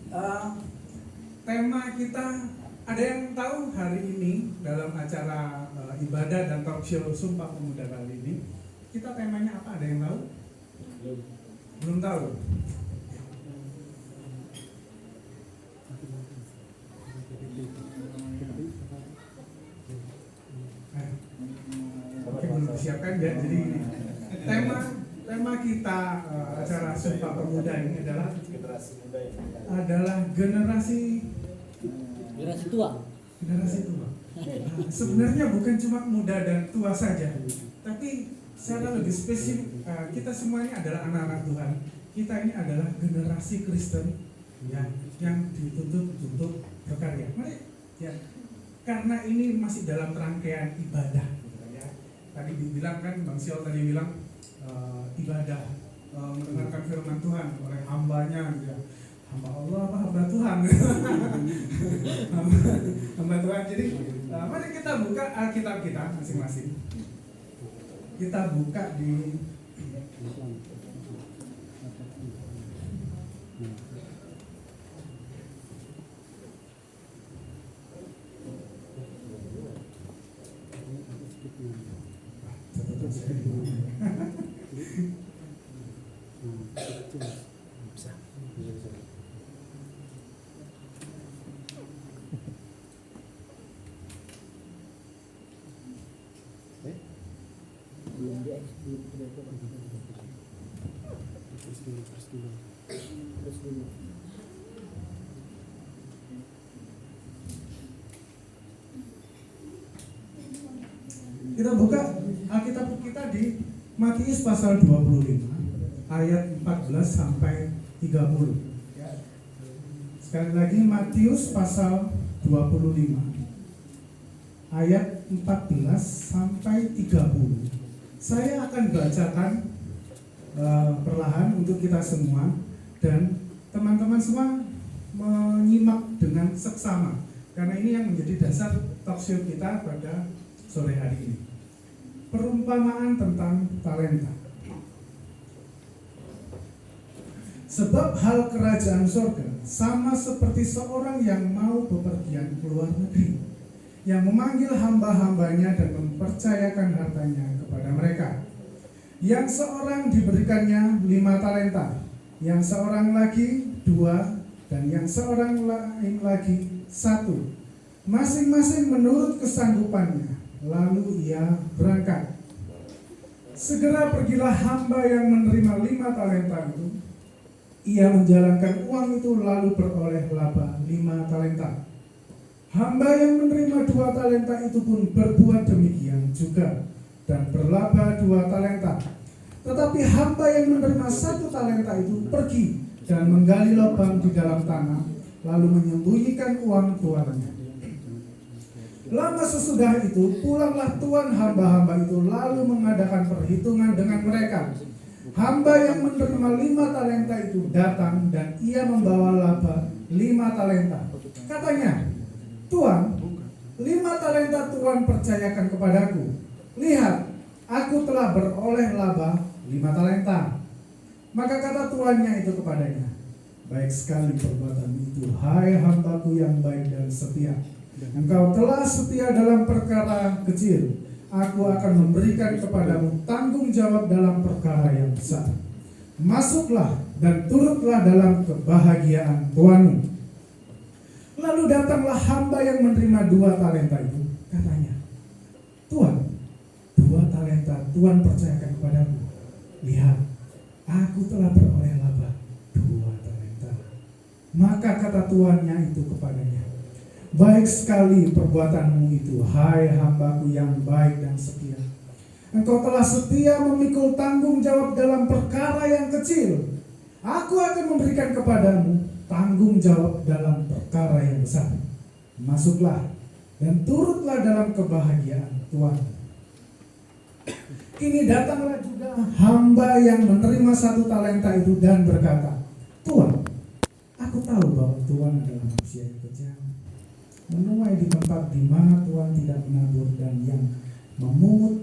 Uh, tema kita, ada yang tahu hari ini dalam acara ibadah dan talk show Sumpah Pemuda kali ini kita temanya apa? Ada yang tahu? Belum tahu. Oke, belum disiapkan ya. Jadi ini tema kita acara Sumpah Pemuda ini adalah generasi tua. Generasi tua. Sebenarnya bukan cuma muda dan tua saja, tapi secara lebih spesifik kita semua ini adalah anak-anak Tuhan. Kita ini adalah generasi Kristen yang dituntut untuk berkarya. Mari ya, karena ini masih dalam rangkaian ibadah. Ya. Tadi dibilang kan, Bang Siol tadi bilang ibadah mendengarkan firman Tuhan oleh hambanya, gitu ya. Hamba Allah apa hamba Tuhan? hamba Tuhan. Jadi mari kita buka Alkitab kita masing-masing. Kita buka di kita buka Alkitab kita di Matius pasal 25 ayat 14 sampai 30. Sekali lagi Matius pasal 25 ayat 14 sampai 30. Saya akan bacakan perlahan untuk kita semua, dan teman-teman semua menyimak dengan seksama, karena ini yang menjadi dasar talk show kita pada sore hari ini. Perumpamaan tentang talenta. Sebab hal kerajaan surga sama seperti seorang yang mau bepergian ke luar negeri, yang memanggil hamba-hambanya dan mempercayakan hartanya kepada mereka. Yang seorang diberikannya 5 talenta, yang seorang lagi 2, dan yang seorang lain lagi 1, masing-masing menurut kesanggupannya. Lalu ia berangkat. Segera pergilah hamba yang menerima 5 talenta itu. Ia menjalankan uang itu lalu beroleh laba 5 talenta. Hamba yang menerima 2 talenta itu pun berbuat demikian juga dan berlaba 2 talenta. Tetapi hamba yang menerima 1 talenta itu pergi dan menggali lubang di dalam tanah, lalu menyembunyikan uang tuannya. Lama sesudah itu pulanglah tuan hamba-hamba itu lalu mengadakan perhitungan dengan mereka. Hamba yang menerima 5 talenta itu datang dan ia membawa laba 5 talenta. Katanya, Tuan, 5 talenta Tuan percayakan kepadaku. Lihat, aku telah beroleh laba 5 talenta. Maka kata tuannya itu kepadanya, baik sekali perbuatan itu, hai hambaku yang baik dan setia. Engkau telah setia dalam perkara kecil, aku akan memberikan kepadamu tanggung jawab dalam perkara yang besar. Masuklah dan turutlah dalam kebahagiaan tuanmu. Lalu datanglah hamba yang menerima 2 talenta itu. Katanya, Tuan, 2 talenta Tuan percayakan kepadamu. Lihat, aku telah beroleh laba 2 talenta. Maka kata tuannya itu kepadanya, baik sekali perbuatanmu itu, hai hambaku yang baik dan setia. Engkau telah setia memikul tanggung jawab dalam perkara yang kecil. Aku akan memberikan kepadamu tanggung jawab dalam perkara yang besar. Masuklah dan turutlah dalam kebahagiaan Tuhan. Kini datanglah juga hamba yang menerima 1 talenta itu dan berkata, Tuan, aku tahu bahwa Tuhan adalah manusia yang kejam, menuai di tempat di mana Tuhan tidak menabur, dan yang memungut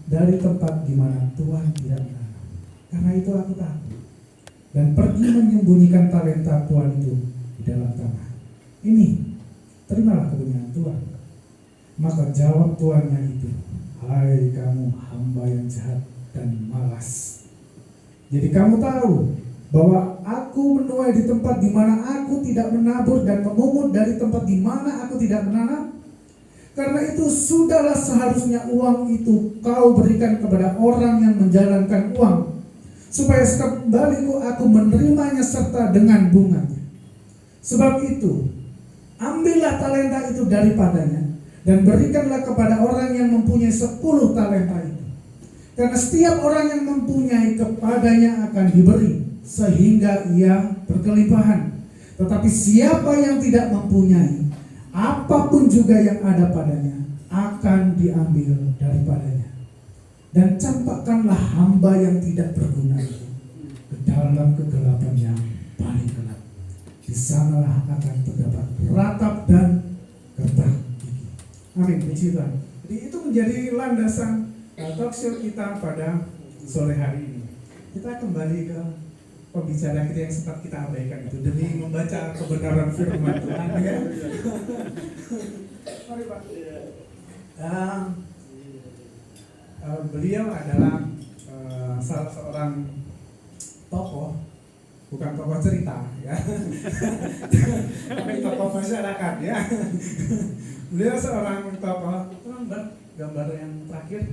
dari tempat di mana Tuhan tidak menanam. Karena itu aku takut dan pergi menyembunyikan talenta Tuhan itu di dalam tanah. Ini, terimalah kebenaran Tuhan. Maka jawab tuannya itu, hai kamu hamba yang jahat dan malas. Jadi kamu tahu bahwa aku menuai di tempat di mana aku tidak menabur dan memungut dari tempat di mana aku tidak menanam. Karena itu sudahlah seharusnya uang itu kau berikan kepada orang yang menjalankan uang, supaya sekembaliku aku menerimanya serta dengan bunganya. Sebab itu, ambillah talenta itu daripadanya dan berikanlah kepada orang yang mempunyai 10 talenta itu. Karena setiap orang yang mempunyai kepadanya akan diberi, sehingga ia berkelimpahan. Tetapi siapa yang tidak mempunyai, apapun juga yang ada padanya akan diambil daripadanya. Dan campakkanlah hamba yang tidak berguna itu ke dalam kegelapan yang paling gelap. Di sanalah akan terdapat ratap dan gertak gigi. Amin, puji Tuhan. Jadi itu menjadi landasan talk show kita pada sore hari ini. Kita kembali ke pembicaraan kita yang sempat kita abaikan itu demi membaca kebenaran firman Tuhan, ya. Mari Pak. Beliau adalah salah seorang tokoh, bukan tokoh cerita, ya, tapi tokoh masyarakat, ya. Beliau seorang tokoh. Gambar yang terakhir.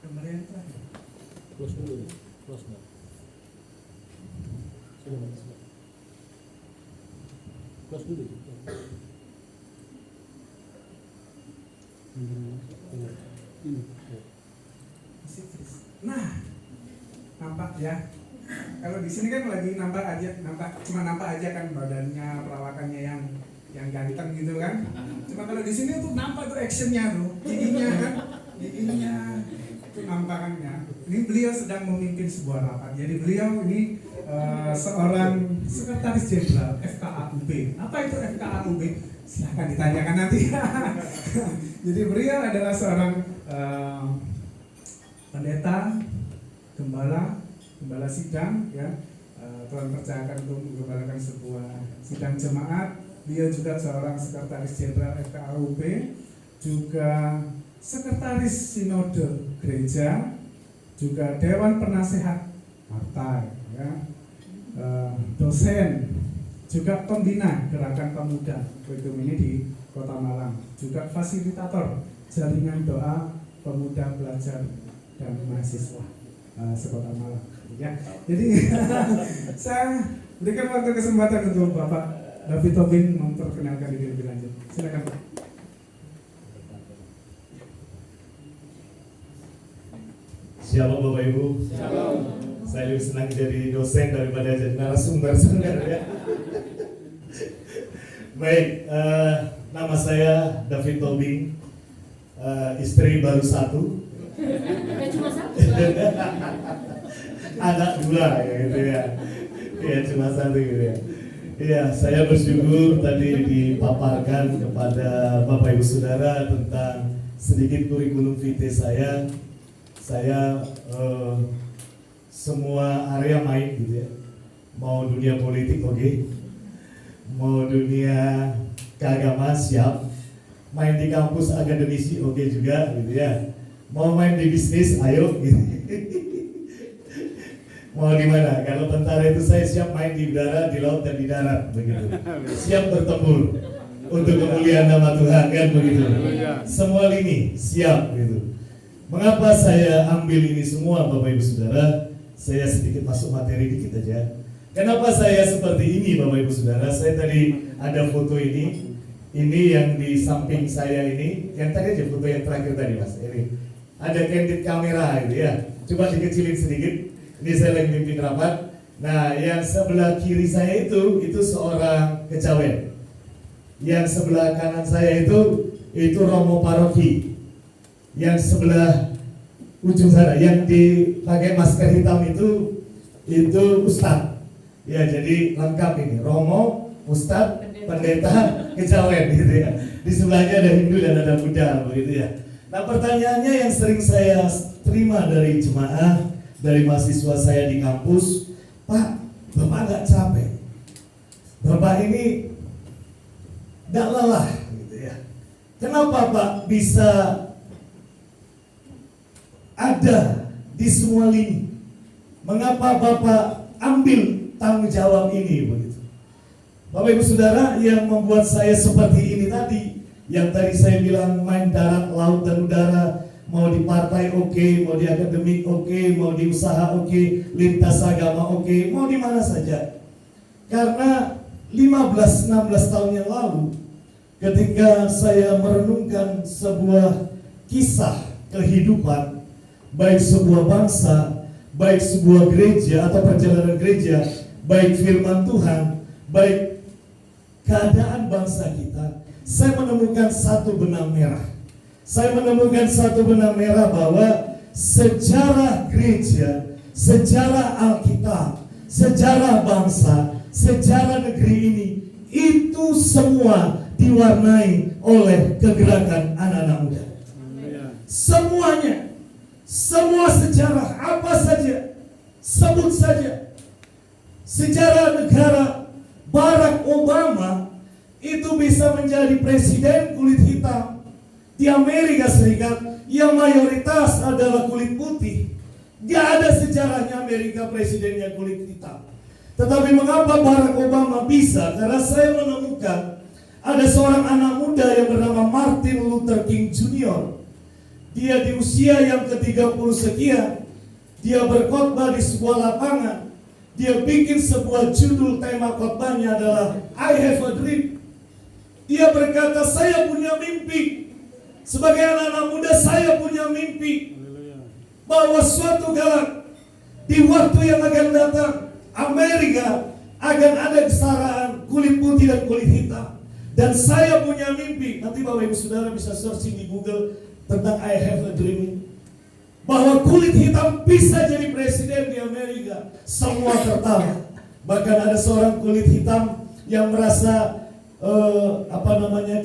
Gambar yang terakhir. Close dulu, close dulu. Close dulu. Nah, nampak ya. Kalau di sini kan lagi cuma nampak aja kan badannya, perawakannya yang ganteng gitu kan. Cuma kalau di sini tuh nampak tuh actionnya tuh, giginya itu nampakannya. Ini beliau sedang memimpin sebuah rapat. Jadi beliau ini seorang sekretaris jenderal FKAUB. Apa itu FKAUB? Silahkan ditanyakan nanti. Jadi beliau adalah seorang pendeta, gembala sidang, ya. Tuhan percayakan untuk menggembalakan sebuah sidang jemaat. Dia juga seorang sekretaris jenderal FKAUB, juga sekretaris sinode gereja, juga dewan penasehat partai, ya. Dosen, juga pembina gerakan pemuda Kurikulum ini di Kota Malang, juga fasilitator jaringan doa pemuda pelajar dan mahasiswa sekota Malang, ya. Jadi saya berikan waktu kesempatan untuk Bapak David Tobing memperkenalkan diri lebih lanjut. Silakan Pak. Shalom Bapak Ibu. Shalom. Saya lebih senang jadi dosen daripada jadi narasumber sebenarnya, ya. Baik, nama saya David Tobing, istri baru satu. Cuma satu. Anak dua, ya gitu ya. Ya cuma satu gitu ya. Iya, saya bersyukur tadi dipaparkan kepada Bapak Ibu Saudara tentang sedikit kurikulum vitae saya. Saya semua area main gitu ya. Mau dunia politik oke. Mau dunia keagamaan siap. Main di kampus akademisi oke juga gitu ya. Mau main di bisnis ayo gitu. Mau di mana? Kalau tentara itu saya siap main di udara, di laut dan di darat begitu. Siap bertempur untuk kemuliaan nama Tuhan kan begitu. Semua lini siap gitu. Mengapa saya ambil ini semua Bapak Ibu Saudara? Saya sedikit masuk materi dikit aja. Kenapa saya seperti ini Bapak Ibu Saudara? Saya tadi ada foto ini. Ini yang di samping saya ini, yang tadi aja foto yang terakhir tadi Mas. Ini ada candid kamera gitu ya. Coba dikecilin sedikit. Ini saya lagi mimpin rapat. Nah, yang sebelah kiri saya itu seorang kecawen. Yang sebelah kanan saya itu Romo Paroki. Yang sebelah ujung sana, yang dipakai masker hitam itu Ustadz. Ya, jadi lengkap ini. Romo, Ustadz, pendeta kejawen gitu ya. Di sebelahnya ada Hindu dan ada Buddha begitu ya. Nah, pertanyaannya yang sering saya terima dari jemaah, dari mahasiswa saya di kampus, Pak, Bapak nggak capek? Bapak ini nggak lelah gitu ya. Kenapa Pak bisa ada di semua lini? Mengapa Bapak ambil tanggung jawab ini begitu? Bapak Ibu Saudara, yang membuat saya seperti ini tadi, yang tadi saya bilang main darat, laut dan udara, mau di partai oke, mau di akademik oke, mau di usaha oke, lintas agama oke, mau di mana saja. Karena 15-16 tahun yang lalu, ketika saya merenungkan sebuah kisah kehidupan, baik sebuah bangsa, baik sebuah gereja atau perjalanan gereja, baik firman Tuhan, baik keadaan bangsa kita, saya menemukan satu benang merah. Saya menemukan satu benang merah bahwa sejarah gereja, sejarah Alkitab, sejarah bangsa, sejarah negeri ini, itu semua diwarnai oleh kegerakan anak-anak muda. Semuanya. Semua sejarah apa saja, sebut saja. Sejarah negara Barack Obama itu bisa menjadi presiden kulit hitam di Amerika Serikat yang mayoritas adalah kulit putih. Gak ada sejarahnya Amerika presidennya kulit hitam. Tetapi mengapa Barack Obama bisa? Karena saya menemukan ada seorang anak muda yang bernama Martin Luther King Jr. Dia di usia yang ke-30 sekian, dia berkhotbah di sebuah lapangan. Dia bikin sebuah judul, tema khotbahnya adalah I have a dream. Dia berkata, saya punya mimpi. Sebagai anak-anak muda, saya punya mimpi bahwa suatu kala di waktu yang akan datang, Amerika akan ada kesetaraan kulit putih dan kulit hitam. Dan saya punya mimpi. Nanti Bapak Ibu Saudara bisa searching di Google tentang I have a dream, bahwa kulit hitam bisa jadi presiden di Amerika. Semua tertawa. Bahkan ada seorang kulit hitam yang merasa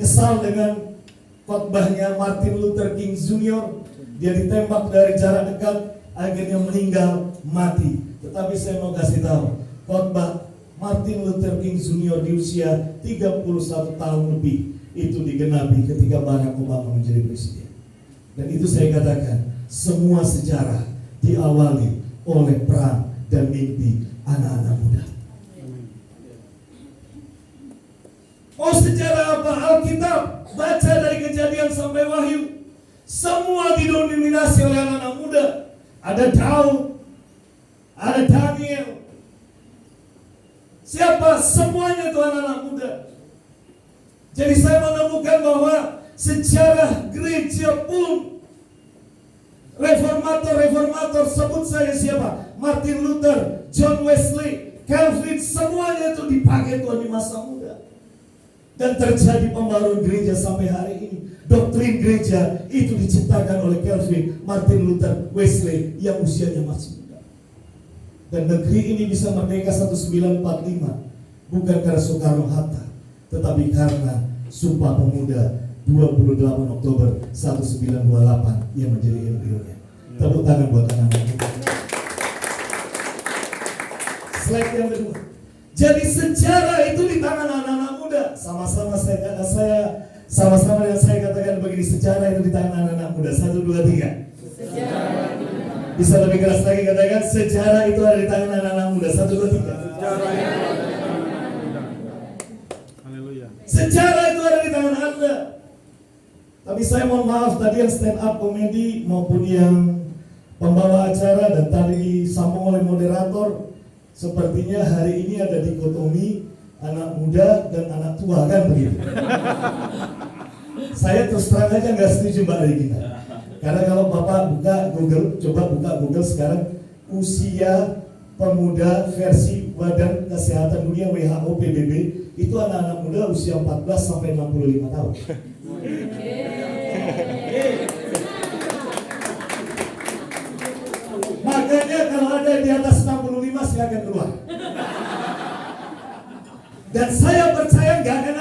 kesal dengan khotbahnya Martin Luther King Jr. Dia ditembak dari jarak dekat, akhirnya meninggal mati. Tetapi saya mau kasih tahu, khotbah Martin Luther King Jr. di usia 31 tahun lebih itu digenapi ketika Barack Obama menjadi presiden. Dan itu saya katakan, semua sejarah diawali oleh peran dan mimpi anak-anak muda. Oh, sejarah apa? Alkitab, baca dari Kejadian sampai Wahyu, semua didominasi oleh anak-anak muda. Ada Daud, ada Daniel. Siapa? Semuanya itu anak-anak muda. Jadi saya menemukan bahwa sejarah gereja pun reformator sebut saya siapa? Martin Luther, John Wesley, Calvin, semuanya itu dipakai Tuhan di masa muda. Dan terjadi pembaruan gereja sampai hari ini. Doktrin gereja itu diciptakan oleh Calvin, Martin Luther, Wesley yang usianya masih muda. Dan negeri ini bisa merdeka 1945 bukan karena Soekarno-Hatta, tetapi karena Sumpah Pemuda 28 Oktober 1928 yang menjadi embrionya. Tepuk tangan buat anak-anak muda. Slide yang kedua. Jadi sejarah itu di tangan anak-anak muda. Sama-sama yang saya katakan begini, sejarah itu di tangan anak-anak muda. 1, 2, 3. Sejarah. Bisa lebih keras lagi katakan, sejarah itu ada di tangan anak-anak muda. 1, 2, 3. Sejarah itu ada di tangan Anda. Tapi saya mohon maaf, tadi yang stand up komedi maupun yang pembawa acara dan tadi disambung oleh moderator, sepertinya hari ini ada dikotomi anak muda dan anak tua, kan begitu? Saya terus terang aja nggak setuju Mbak Regina. Karena kalau Bapak buka Google, coba buka Google sekarang, usia pemuda versi Badan Kesehatan Dunia WHO PBB, itu anak-anak muda usia 14 sampai 65 tahun. Makanya kalau ada di atas 65 silakan keluar. Dan saya percaya nggak akan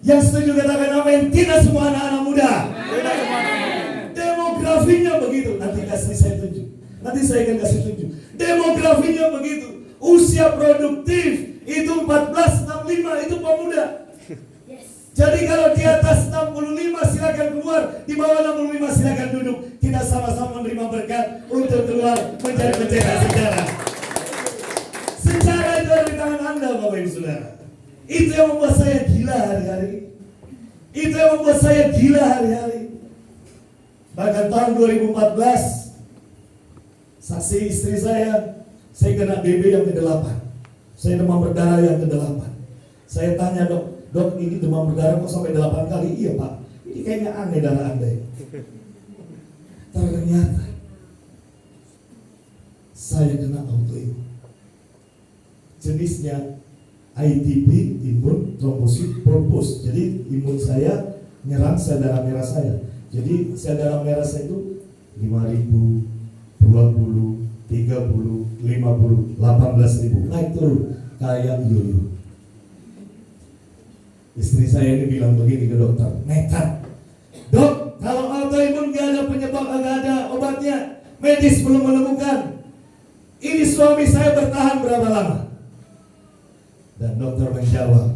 Yang setuju katakan amin. Tidak semua anak-anak muda. Demografinya begitu. Nanti saya tunjuk. Nanti saya akan kasih tunjuk. Demografinya begitu. Usia produktif itu 14, 65 itu pemuda. Jadi kalau di atas 65 silakan keluar, di bawah 65 silakan duduk. Kita sama-sama menerima berkat untuk keluar menjadi pencetak sejarah. Sejarah itu ada di tangan Anda, Bapak Ibu Saudara. Itu yang membuat saya gila hari-hari. Itu yang membuat saya gila hari-hari. Bahkan tahun 2014, saksi istri saya kena DB yang ke-8. Saya demam berdarah yang ke-8. Saya tanya, dok ini demam berdarah kok sampai 8 kali? Iya Pak, ini kayaknya aneh darah Anda ya. Ternyata saya kena autoimun. Jenisnya ITP, imun trombosit purpose. Jadi imun saya nyerang sel darah merah saya. Jadi sel darah merah saya itu 5.000, 20, 30, 50, 18.000, naik turun kayak yoyo. Istri saya ini bilang begini ke dokter, nekat. Dok, kalau autoimun gak ada penyebab, gak ada obatnya, medis belum menemukan. Ini suami saya bertahan berapa lama? Dan dokter menjawab,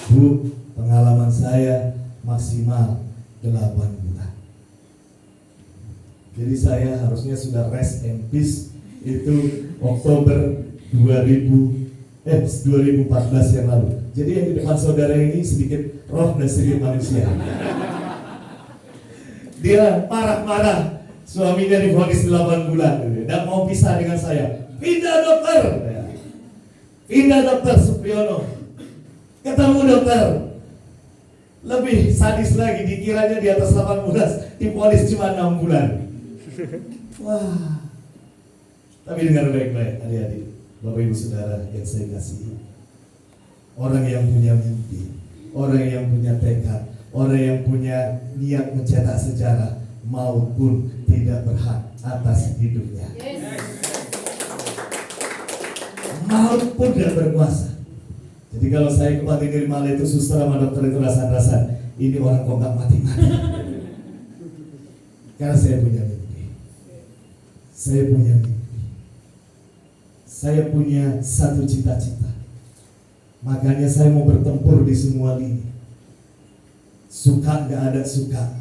Bu, pengalaman saya maksimal 8 bulan. Jadi saya harusnya sudah rest and peace itu Oktober 2014 yang lalu. Jadi yang di depan saudara ini sedikit roh dan sedikit manusia. Dia marah-marah, suaminya divonis 8 bulan dan mau pisah dengan saya. Pindah dokter, pindah dokter Supriyono. Ketemu dokter. Lebih sadis lagi, dikiranya di atas 18, divonis cuma 6 bulan. Wah. Tapi dengar baik-baik adik-adik, Bapak Ibu Saudara yang saya kasihi. Orang yang punya mimpi, orang yang punya tekad, orang yang punya niat mencetak sejarah maupun tidak berhak atas hidupnya. Maupun tidak berkuasa. Jadi kalau saya kembali dari Malaysia itu suster sama dokter itu rasa-rasa ini orang kok gak mati-mati. Karena saya punya mimpi. Saya punya mimpi. Saya punya satu cita-cita. Makanya saya mau bertempur di semua lini. Suka gak ada suka,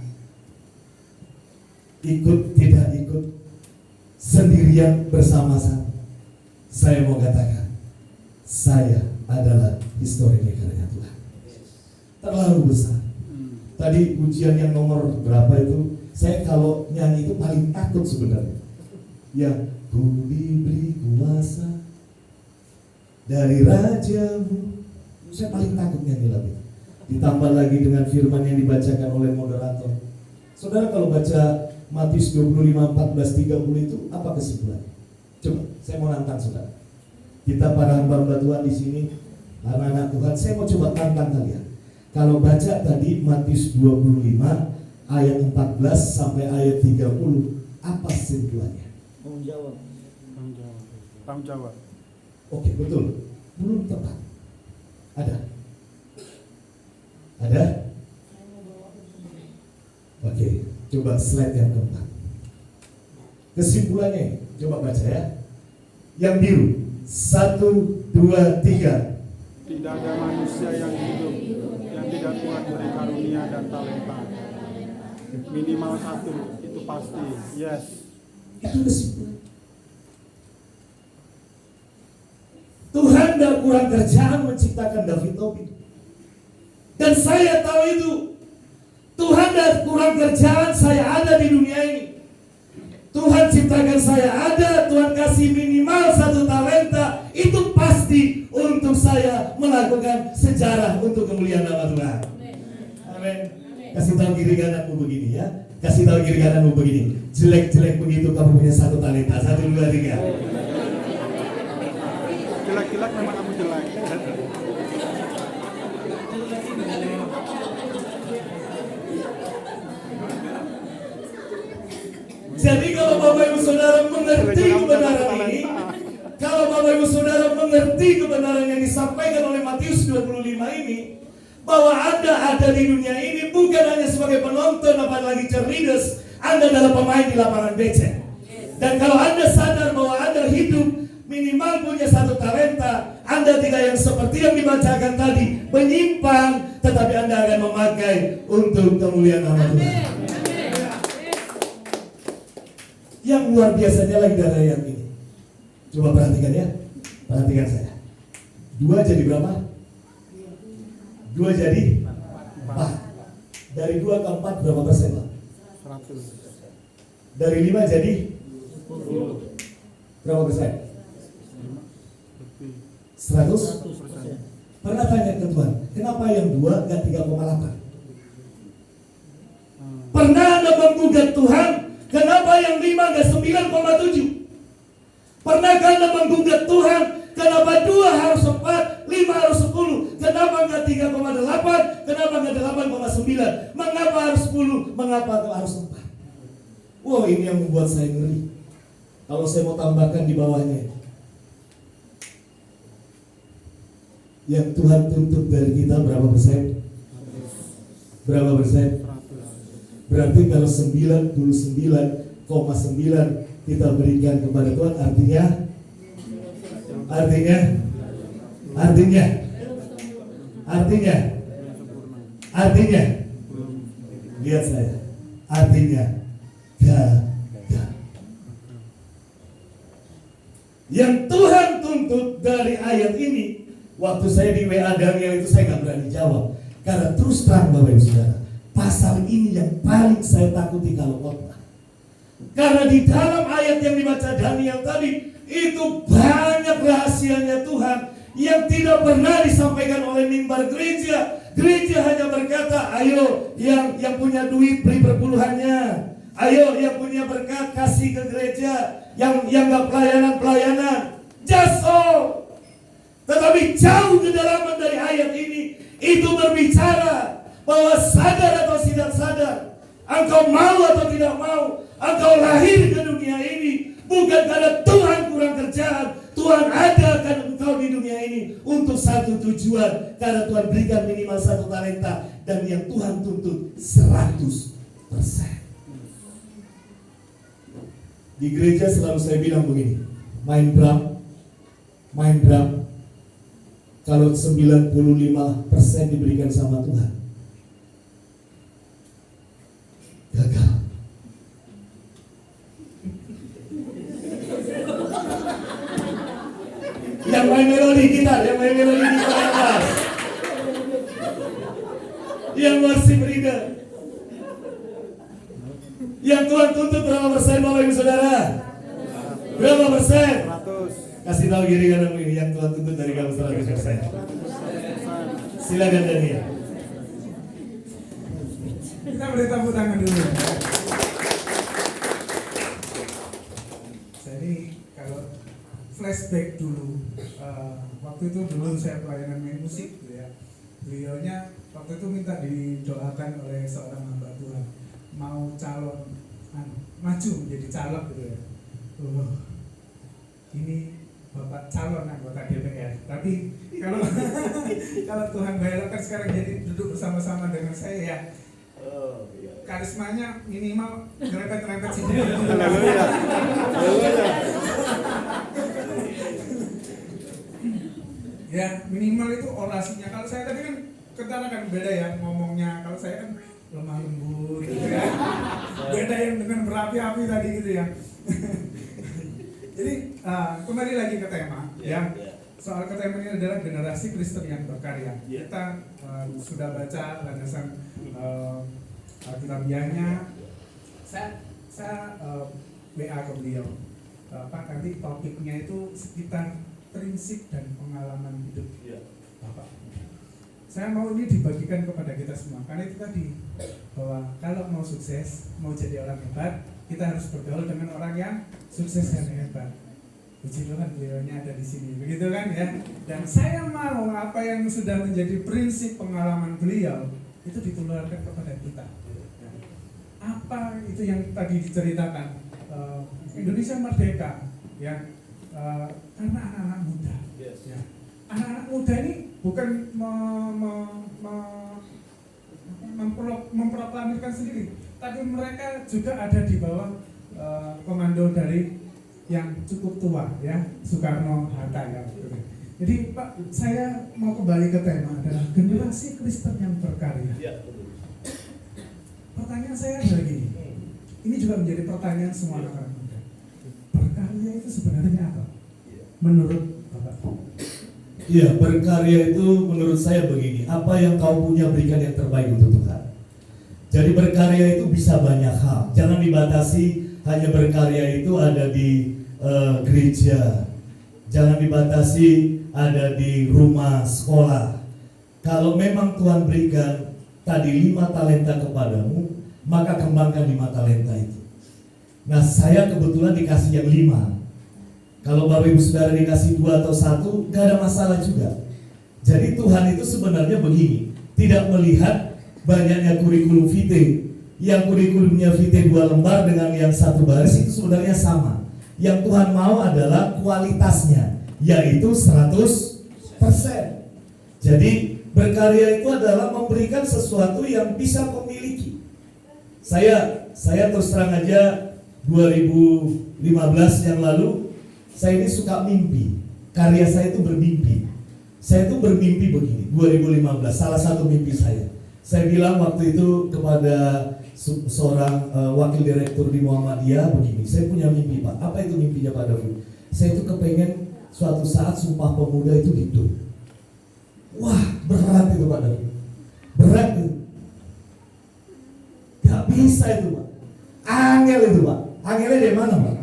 ikut tidak ikut, sendirian bersama-sama. Saya mau katakan, saya adalah historimakernya Tuhan. Terlalu besar. Tadi ujian yang nomor berapa itu, saya kalau nyanyi itu paling takut sebenarnya. Ya, ku diberi kuasa dari rajamu. Saya paling takut nyanyi lagu itu. Ditambah lagi dengan firman yang dibacakan oleh moderator. Saudara kalau baca Matius 25:14-30 itu apa kesimpulannya? Coba, saya mau nantang saudara. Kita para hamba-hamba Tuhan di sini, anak-anak Tuhan, saya mau coba tantang kalian. Kalau baca tadi Matius 25 ayat 14 sampai ayat 30, apa kesimpulannya? Tanggung jawab. Tanggung jawab. Oke, betul. Belum tepat. Ada? Ada? Oke, coba slide yang keempat. Kesimpulannya, coba baca ya. Yang biru, 1, 2, 3. Tidak ada manusia yang hidup yang tidak Tuhan beri karunia dan talenta. Minimal 1, itu pasti. Yes. Itu kesimpulan. Tuhan tidak kurang kerjaan menciptakan David Tobit. Dan saya tahu itu. Tuhan tidak kurang kerjaan saya ada di dunia ini. Tuhan ciptakan saya ada, Tuhan kasih minimal 1 talenta. Itu pasti untuk saya melakukan sejarah untuk kemuliaan nama Tuhan. Amin. Kasih tahu kiri kananmu begini ya. Kasih tahu kiri kananmu begini. Jelek-jelek begitu kamu punya 1 talenta. 1, 2, 3. Jelek-jelek memang kamu jelek. Jadi kalau Bapak Ibu Saudara mengerti kebenaran ini, kalau Bapak Ibu Saudara mengerti kebenaran yang disampaikan oleh Matius 25 ini, bahwa Anda ada di dunia ini bukan hanya sebagai penonton apalagi cheerleaders, Anda adalah pemain di lapangan becek. Dan kalau Anda sadar bahwa Anda hidup minimal punya satu talenta, Anda tidak yang seperti yang dibacakan tadi menyimpang, tetapi Anda akan memakai untuk kemuliaan nama Tuhan. Yang luar biasanya lagi dari ayat ini. Coba perhatikan ya, perhatikan saya. 2 jadi berapa? 2 jadi 4. Dari 2 ke 4 berapa persen, Pak? 100. Dari 5 jadi 10. berapa persen? 100? Pernah tanya ke Tuhan, kenapa yang 2 gak 3,8? Pernah Anda menggugat Tuhan, kenapa yang 5 gak 9,7? Pernahkah Anda menggugat Tuhan, kenapa 2 harus 4, 5 harus 10? Kenapa enggak 3,8? Kenapa enggak 8,9? Mengapa harus 10? Mengapa harus 4? Wow, ini yang membuat saya ngeri. Kalau saya mau tambahkan di bawahnya, yang Tuhan tuntut dari kita berapa persen? Berapa persen? 100. Berarti kalau 99,9 kita berikan kepada Tuhan, artinya lihat saya, artinya gagal. Yang Tuhan tuntut dari ayat ini, waktu saya di WA Daniel itu saya gak berani jawab, karena terus terang Bapak Ibu Saudara, pasal ini yang paling saya takuti kalau khotbah. Karena di dalam ayat yang dibaca Daniel tadi, itu banyak rahasianya Tuhan yang tidak pernah disampaikan oleh mimbar gereja. Gereja hanya berkata, ayo yang punya duit beri perpuluhannya, ayo yang punya berkat kasih ke gereja, yang gak pelayanan, just all. Tetapi jauh kedalaman dari ayat ini, itu berbicara bahwa sadar atau tidak sadar, engkau mau atau tidak mau, engkau lahir ke dunia ini bukan karena Tuhan kurang kerjaan. Tuhan adakan engkau di dunia ini untuk satu tujuan, karena Tuhan berikan minimal 1 talenta, dan yang Tuhan tuntut 100%. Di gereja selalu saya bilang begini, main drum, kalau 95% diberikan sama Tuhan, gagal. Yang main melodi gitar, yang main melodi di atas, yang worship leader, yang Tuhan tuntut berapa persen Bapak Ibu Saudara? Berapa persen? 100. Kasih tahu kiri kanan ini yang Tuhan tuntut dari kamu 100%. Silakan Daniel. Kita beri tepuk tangan dulu. Jadi kalau flashback dulu, waktu itu dulu saya pelayanan main musik, gitu ya. Beliaunya waktu itu minta didoakan oleh seorang hamba Tuhan, mau calon, maju menjadi caleg gitu ya. Ini Bapak calon anggota DPR. Tapi kalau kalau Tuhan bayarkan sekarang jadi duduk bersama-sama dengan saya ya. Karismanya minimal nyerempet-nyerempet sini. Haleluya. Haleluya. Ya minimal itu orasinya. Kalau saya tadi kan ketara kan beda ya ngomongnya. Kalau saya kan lemah lembut gitu ya. Beda yang dengan berapi-api tadi gitu ya. Jadi kembali lagi ke tema ya. Soal ke tema ini adalah generasi Kristen yang berkarya. Kita sudah baca landasan alkitabiahnya. Saya WA ke beliau. Nanti topiknya itu sekitar prinsip dan pengalaman hidup Bapak. Saya mau ini dibagikan kepada kita semua. Karena itu tadi bahwa kalau mau sukses, mau jadi orang hebat, kita harus bergaul dengan orang yang sukses dan hebat. Puji Tuhan beliaunya ada di sini, begitu kan ya. Dan saya mau apa yang sudah menjadi prinsip pengalaman beliau itu ditularkan kepada kita. Apa itu yang tadi diceritakan? Indonesia merdeka, ya, karena anak-anak muda. Ya. anak-anak muda ini bukan memproklamirkan sendiri, tapi mereka juga ada di bawah komando dari yang cukup tua, ya, Soekarno-Hatta, ya. Jadi Pak, saya mau kembali ke tema adalah generasi Kristen yang berkarya. Pertanyaan saya adalah gini, ini juga menjadi pertanyaan semua anak-anak muda. Berkarya itu sebenarnya apa? Menurut Bapak? Iya, berkarya itu menurut saya begini, apa yang kau punya berikan yang terbaik untuk Tuhan. Jadi berkarya itu bisa banyak hal. Jangan dibatasi hanya berkarya itu ada di gereja. Jangan dibatasi ada di rumah, sekolah. Kalau memang Tuhan berikan tadi 5 talenta kepadamu, maka kembangkan 5 talenta itu. Nah, saya kebetulan dikasih yang 5. Kalau Bapak Ibu Saudara dikasih 2 atau 1, gak ada masalah juga. Jadi Tuhan itu sebenarnya begini, tidak melihat banyaknya kurikulum vitae. Yang kurikulumnya vitae 2 lembar dengan yang 1 baris itu sebenarnya sama. Yang Tuhan mau adalah kualitasnya, yaitu 100%. Jadi berkarya itu adalah memberikan sesuatu yang bisa kau miliki. Saya terus terang aja 2015 yang lalu, saya ini suka mimpi. Karya saya itu bermimpi. Saya itu bermimpi begini, 2015, salah satu mimpi saya. Saya bilang waktu itu kepada seorang wakil direktur di Muhammadiyah begini, saya punya mimpi Pak. Apa itu mimpinya Pak David? Saya itu kepengen suatu saat Sumpah Pemuda itu hidup. Wah, berat itu Pak David. Berat itu. Gak bisa itu Pak. Angel itu Pak. Angelnya dari mana Pak?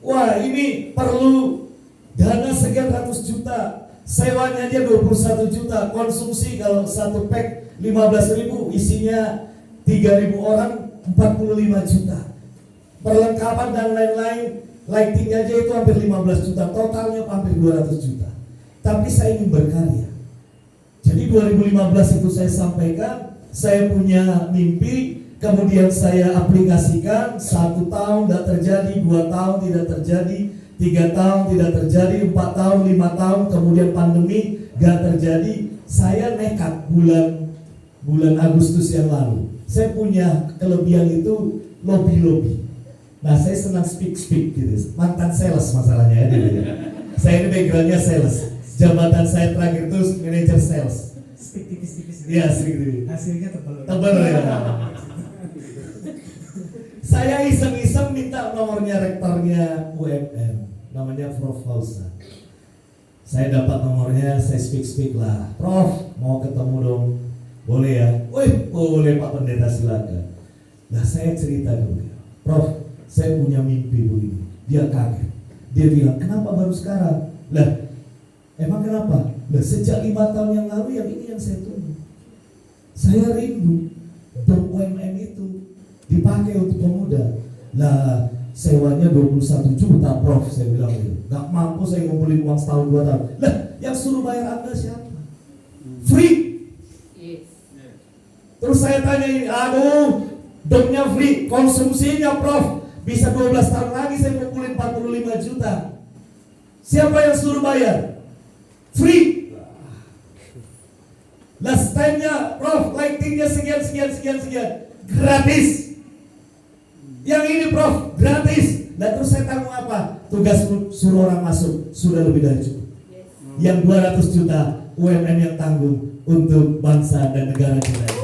Wah, ini perlu dana sekian ratus juta. Sewanya aja 21 juta. Konsumsi kalau 1 pack 15.000, isinya 3.000 orang, 45 juta. Perlengkapan dan lain-lain, lighting aja itu hampir 15 juta. Totalnya hampir 200 juta. Tapi saya ingin berkarya. Jadi 2015 itu saya sampaikan, saya punya mimpi, kemudian saya aplikasikan. 1 tahun tidak terjadi, 2 tahun tidak terjadi, 3 tahun tidak terjadi, 4 tahun, 5 tahun, kemudian pandemi gak terjadi. Saya nekat bulan Agustus yang lalu. Saya punya kelebihan itu lobby. Nah, saya senang speak gitu. Mantan sales masalahnya ya. Saya ini backgroundnya sales. Jabatan saya terakhir itu manajer sales. Speak tipis-tipis. Iya, speak tipis. Hasilnya tebal. Tebal ya. Saya iseng-iseng minta nomornya rektornya UMM, namanya Prof. Fausa. Saya dapat nomornya, saya speak lah. Prof, mau ketemu dong. Boleh ya? Wih, boleh Pak Pendeta, silakan. Nah, saya cerita dulu. Prof, saya punya mimpi begini. Dia kaget. Dia bilang, kenapa baru sekarang? Lah, emang kenapa? Lah, sejak 5 tahun yang lalu yang ini yang saya tunggu. Saya rindu dom UMM itu dipakai untuk pemuda. Lah, sewanya 21 juta Prof, saya bilang gitu. Gak mampu saya ngumpulin uang setahun 2 tahun. Lah, yang suruh bayar Anda siapa? Free. Terus saya tanya ini, aduh, domnya free, konsumsinya Prof, bisa 12 tahun lagi saya ngumpulin 45 juta. Siapa yang suruh bayar? Free. Last time-nya Prof, lighting-nya sekian. Gratis. Yang ini Prof, gratis. Nah, terus saya tanggung apa? Tugas suruh orang masuk, sudah lebih dari cukup. Yang 200 juta UMM yang tanggung untuk bangsa dan negara kita.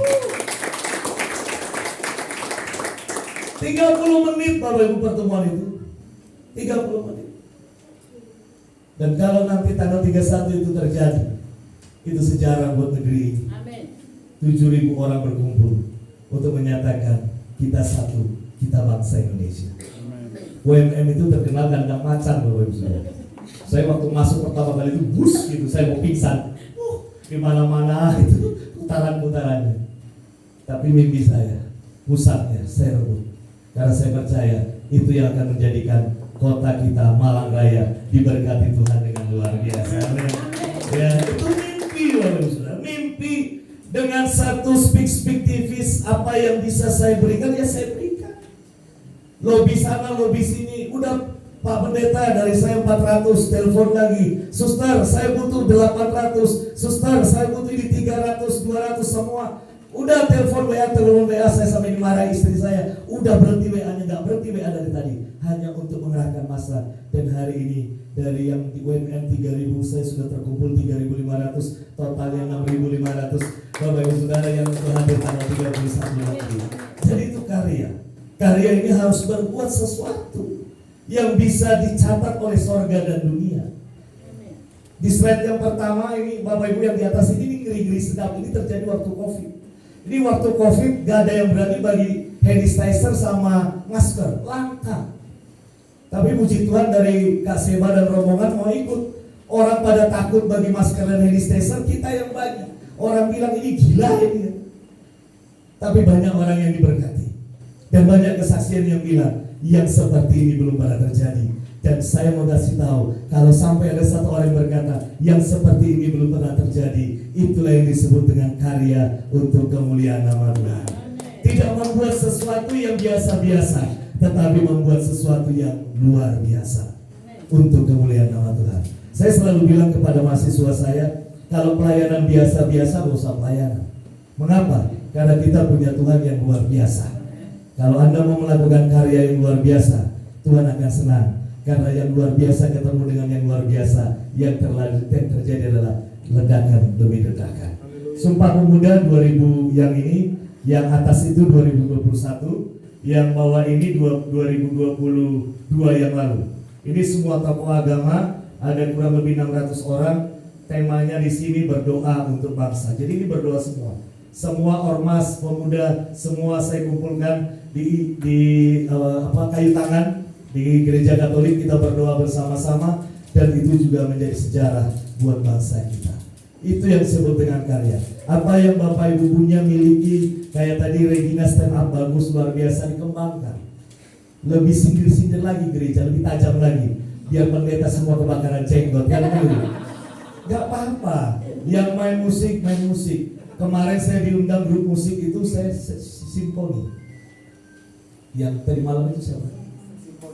30 menit Bapak Ibu pertemuan itu. 30 menit. Dan kalau nanti tanggal 31 itu terjadi, itu sejarah buat negeri ini. 7.000 orang berkumpul untuk menyatakan kita satu, kita bangsa Indonesia. UMM itu terkenal kandang macan Bapak Ibu Saudara. Saya waktu masuk pertama kali itu bus gitu, saya mau pingsan. Di mana-mana itu putaran-putarannya. Tapi mimpi saya, pusatnya saya rebut. Karena saya percaya itu yang akan menjadikan kota kita Malang Raya diberkati Tuhan dengan luar biasa. Ya, itu mimpi Bapak Ibu Saudara. Mimpi dengan satu speak tipis, apa yang bisa saya berikan ya saya berikan. Lobi sana, lobi sini, udah Pak Pendeta, dari saya 400, telepon lagi. Suster, saya butuh 800. Suster, saya butuh ini 300, 200 semua. Udah telepon WA, saya sampai dimarahi istri saya. Udah berhenti WA-nya, nggak berhenti WA dari tadi. Hanya untuk mengerahkan massa. Dan hari ini dari yang di UMN 3.000, saya sudah terkumpul 3.500, totalnya 6.500. Bapak Ibu Saudara yang untuk hadir tanggal 31 Maret. Jadi itu karya. Karya ini harus berbuat sesuatu yang bisa dicatat oleh sorga dan dunia. Di slide yang pertama ini Bapak Ibu yang di atas ini ngeri-ngeri sedap. Ini terjadi waktu COVID. Ini waktu COVID gak ada yang berani bagi hand sanitizer sama masker, langka. Tapi puji Tuhan dari Kak Seba dan rombongan mau ikut. Orang pada takut bagi masker dan hand sanitizer, kita yang bagi. Orang bilang ini gila ini. Tapi banyak orang yang diberkati. Dan banyak kesaksian yang bilang yang seperti ini belum pernah terjadi. Dan saya mau kasih tahu, kalau sampai ada satu orang yang berkata yang seperti ini belum pernah terjadi, itulah yang disebut dengan karya untuk kemuliaan nama Tuhan. Tidak membuat sesuatu yang biasa-biasa, tetapi membuat sesuatu yang luar biasa untuk kemuliaan nama Tuhan. Saya selalu bilang kepada mahasiswa saya, kalau pelayanan biasa-biasa gak usah pelayanan. Mengapa? Karena kita punya Tuhan yang luar biasa. Kalau Anda mau melakukan karya yang luar biasa, Tuhan akan senang. Karena yang luar biasa ketemu dengan yang luar biasa, yang terjadi adalah ledakan demi ledakan. Sumpah Pemuda 2000 yang ini, yang atas itu 2021, yang bawah ini 2022 yang lalu. Ini semua tokoh agama, ada kurang lebih 600 orang. Temanya di sini berdoa untuk bangsa. Jadi ini berdoa semua. Semua ormas pemuda, semua saya kumpulkan di kayu tangan di gereja Katolik. Kita berdoa bersama-sama dan itu juga menjadi sejarah buat bangsa kita. Itu yang disebut dengan karya. Apa yang Bapak Ibu punya miliki, kayak tadi Regina stand up bagus luar biasa, dikembangkan. Lebih sindir-sindir lagi gereja, lebih tajam lagi. Biar pendeta semua kebakaran jenggot kan dulu. Gak apa-apa. Yang main musik. Kemarin saya diundang grup musik itu, saya simfoni. Yang tadi malam itu siapa?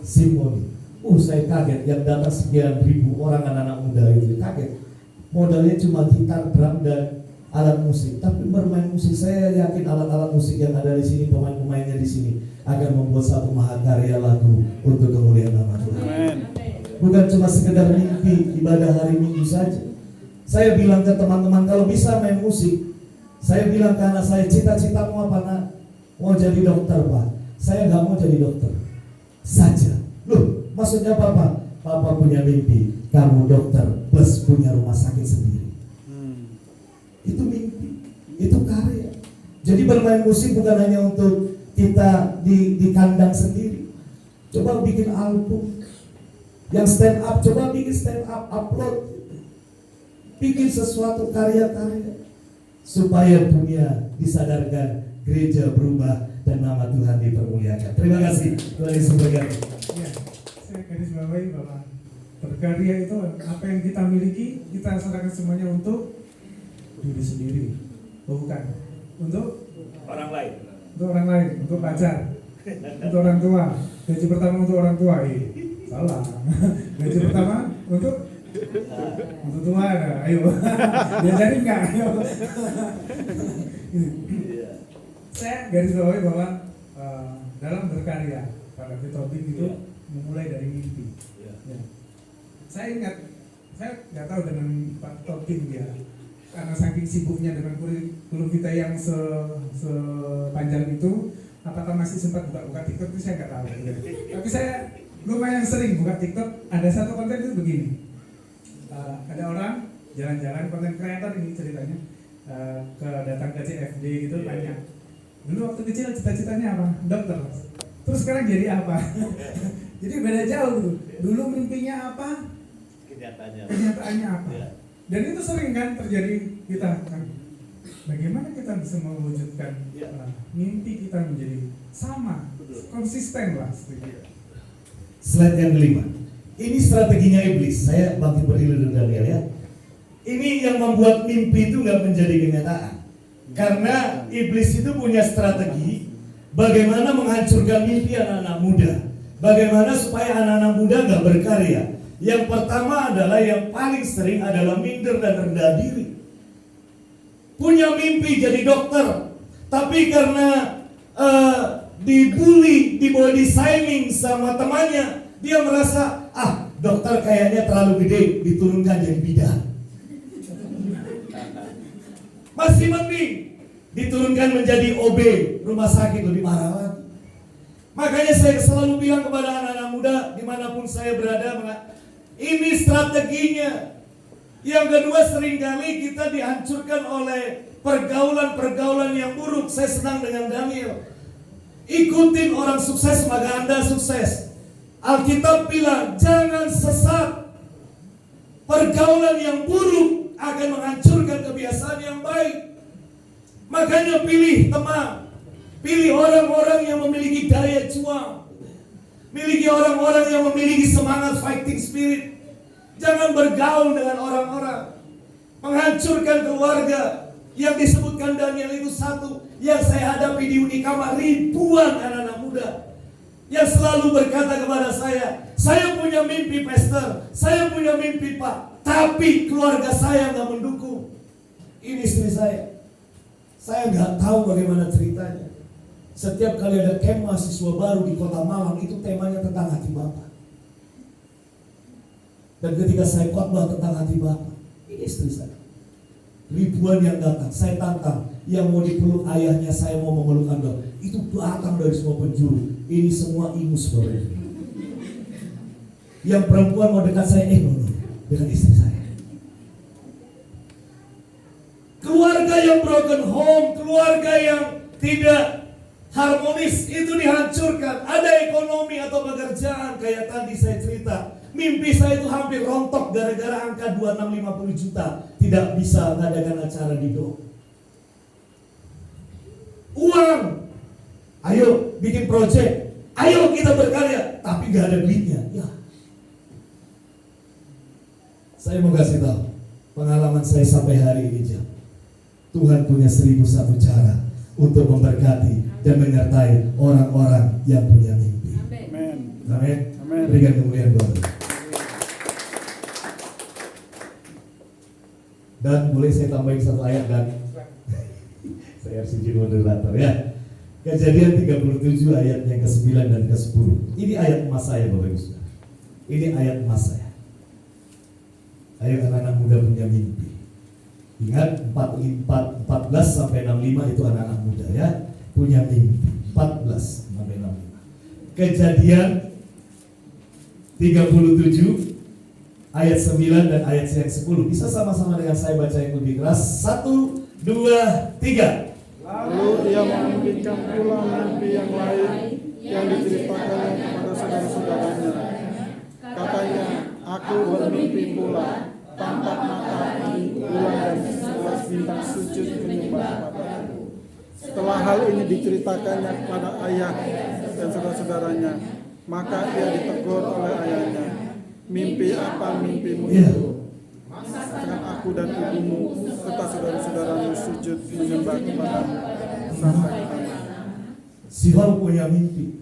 Simfoni. Saya kaget, yang datang sekian ribu orang anak-anak muda itu, kaget. Modalnya cuma gitar, drum dan alat musik. Tapi bermain musik, saya yakin alat-alat musik yang ada di sini, pemain-pemainnya di sini akan membuat satu mahakarya lagu untuk kemuliaan nama Tuhan. Bukan cuma sekedar mimpi ibadah hari Minggu saja. Saya bilang ke teman-teman, kalau bisa main musik. Saya bilang ke anak saya, cita-citamu apa nak? Mau jadi dokter Pak. Saya nggak mau jadi dokter saja. Loh, maksudnya Papa? Papa punya mimpi, kamu dokter plus punya rumah sakit sendiri. Itu mimpi, itu karya. Jadi bermain musik bukan hanya untuk kita di kandang sendiri. Coba bikin album. Yang stand up, coba bikin stand up, upload. Bikin sesuatu karya-karya supaya dunia disadarkan, gereja berubah dan nama Tuhan dipermuliakan. Terima kasih Tuhan Yesus berkati. Ya, saya garis bawahi bahwa berkarya itu apa yang kita miliki, kita serahkan semuanya untuk diri sendiri, bukan untuk Orang lain. untuk orang lain, untuk pacar, untuk orang tua. Gaji pertama untuk orang tua, salah. Gaji pertama untuk Tuhan, ayo. Diajarin nggak? Ayo. Saya garis bawahi bahwa dalam berkarya, pada topik itu memulai dari mimpi. Ya. Saya ingat, saya nggak tahu dengan Pak Topin ya, karena saking sibuknya dengan kurikulum kita yang sepanjang itu, apakah masih sempat buka TikTok itu saya nggak tahu. Tapi saya lumayan sering buka TikTok. Ada satu konten itu begini, ada orang jalan-jalan, konten kreator ini ceritanya, datang ke CFD gitu, tanya, dulu waktu kecil cita-citanya apa? Dokter. Terus sekarang jadi apa? Jadi beda jauh tuh. Dulu mimpinya apa? Kenyataannya apa? Dan itu sering kan terjadi kita kan. Bagaimana kita bisa mewujudkan mimpi kita menjadi sama, konsisten lah. Slide yang kelima. Ini strateginya iblis. Saya bangkit berdiri dulu Daniel ya. Ini yang membuat mimpi itu nggak menjadi kenyataan. Karena iblis itu punya strategi bagaimana menghancurkan mimpi anak-anak muda. Bagaimana supaya anak-anak muda nggak berkarya? Yang pertama adalah yang paling sering adalah minder dan rendah diri. Punya mimpi jadi dokter, tapi karena dibully, di body shaming sama temannya, dia merasa dokter kayaknya terlalu gede, diturunkan jadi bidan. Masih mending diturunkan menjadi OB, rumah sakit lebih parah lagi. Makanya saya selalu bilang kepada anak-anak muda dimanapun saya berada, ini strateginya. Yang kedua, seringkali kita dihancurkan oleh pergaulan-pergaulan yang buruk. Saya senang dengan Daniel. Ikutin orang sukses maka Anda sukses. Alkitab bilang jangan sesat. Pergaulan yang buruk akan menghancurkan kebiasaan yang baik. Makanya pilih teman, pilih orang-orang yang memiliki daya juang, miliki orang-orang yang memiliki semangat fighting spirit. Jangan bergaul dengan orang-orang menghancurkan keluarga. Yang disebutkan Daniel itu satu. Yang saya hadapi di Unikama ribuan anak-anak muda yang selalu berkata kepada saya punya mimpi pastor, saya punya mimpi Pak, tapi keluarga saya nggak mendukung. Ini istri saya nggak tahu bagaimana ceritanya. Setiap kali ada camp mahasiswa baru di Kota Malang, itu temanya tentang hati Bapak. Dan ketika saya khotbah tentang hati Bapak, ini istri saya. Ribuan yang datang, saya tantang. Yang mau dipeluk ayahnya, saya mau memeluk Anda. Itu datang dari semua penjuru. Ini semua ingus Bapak. Yang perempuan mau dekat saya, no, dekat istri saya. Keluarga yang broken home, keluarga yang tidak harmonis, itu dihancurkan. Ada ekonomi atau pekerjaan, kayak tadi saya cerita. Mimpi saya itu hampir rontok gara-gara angka 2650 juta. Tidak bisa mengadakan acara di Dom. Uang, ayo bikin project, ayo kita berkarya, tapi gak ada duitnya. Ya. Saya mau kasih tahu pengalaman saya sampai hari ini, Jam. Tuhan punya 1001 cara untuk memberkati dan menyertai orang-orang yang punya mimpi. Amin. Berikan kemuliaan Tuhan. Dan boleh saya tambahin satu ayat dan saya harus izin moderator ya. Kejadian 37 ayat yang ke-9 dan ke-10. Ini ayat emas saya Bapak Ibu Saudara. Ini ayat emas saya. Ayo anak-anak muda punya mimpi. Ingat 14 sampai 65 itu anak-anak muda ya, punya mimpi. 14 sampai 65. Kejadian 37 ayat 9 dan ayat yang 10. Bisa sama-sama dengan saya baca yang lebih keras. 1, 2, 3. Lalu ia memimpikan pula mimpi yang lain yang diceritakannya kepada saudara-saudaranya. Katanya, aku bermimpi pula, tampak matahari, bulan dan 11 bintang sujud menyembah kepadaku. Setelah hal ini diceritakannya kepada ayah dan saudara-saudaranya, maka ia ditegur oleh ayahnya. Mimpi apa mimpimu itu? Masakan aku dan ibumu serta saudara-saudaramu sujud menyembah kepadamu sampai anak. Sihor punya mimpi.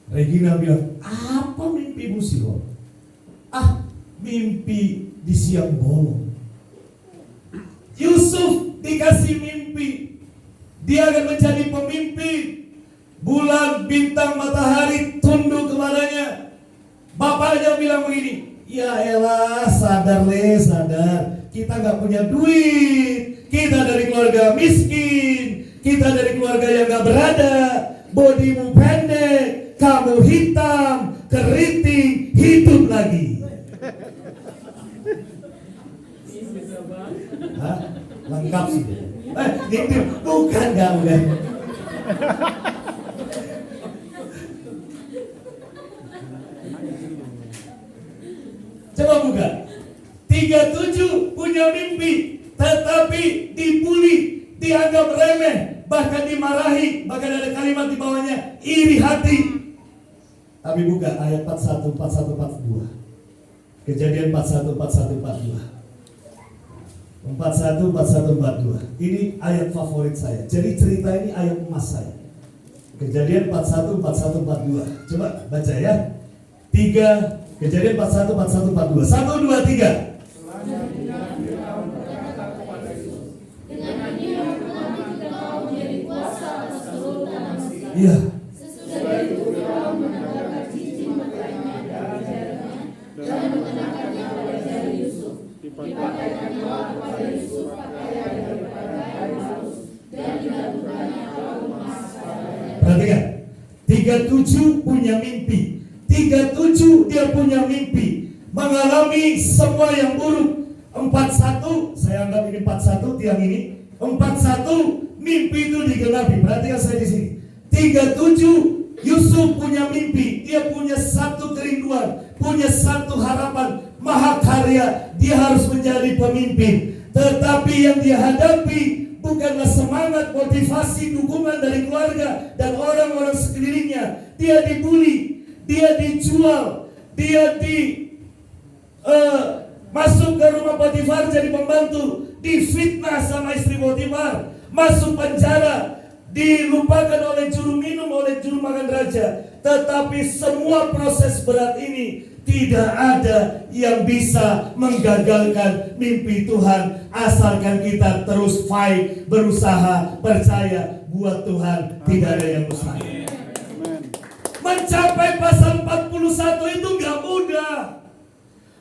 Regina bilang, apa mimpimu Sihor? Mimpi di siang bolong. Yusuf dikasih mimpi, dia akan menjadi pemimpin. Bulan, bintang, matahari tunduk kepadanya. Bapaknya bilang begini, ya elah sadar. Kita gak punya duit, kita dari keluarga miskin, kita dari keluarga yang gak berada, bodimu pendek, kamu hitam, keriting, hidup lagi. Lengkap sih. Ini bukan gak udah. Coba buka. 37 punya mimpi, tetapi dibully, dianggap remeh, bahkan dimarahi, bahkan ada kalimat di bawahnya iri hati. Tapi buka ayat 41, 42. Kejadian 41, 42. 41, 42. Ini ayat favorit saya. Jadi cerita ini ayat emas saya. Kejadian 41, 41, 42. Coba baca ya. 3, Kejadian 41, 41, 42. 1, 2, 3. Iya. Perhatikan, 37 punya mimpi. 37 dia punya mimpi, mengalami semua yang buruk. 41, saya anggap ini 41 tiang ini. 41 mimpi itu digenapi. Perhatikan saya di sini. 37 Yusuf punya mimpi, dia punya satu kerinduan, punya satu harapan, mahakarya, dia harus menjadi pemimpin. Tetapi yang dia hadapi bukanlah semangat, motivasi, dukungan dari keluarga dan orang-orang sekelilingnya. Dia dibully, dia dijual, dia masuk ke rumah Potifar jadi pembantu, difitnah sama istri Potifar, masuk penjara, dilupakan oleh juru minum, oleh juru makan raja. Tetapi semua proses berat ini tidak ada yang bisa menggagalkan mimpi Tuhan, asalkan kita terus fight, berusaha, percaya buat Tuhan. Tidak ada yang mustahil. Mencapai pasal 41 itu gak mudah.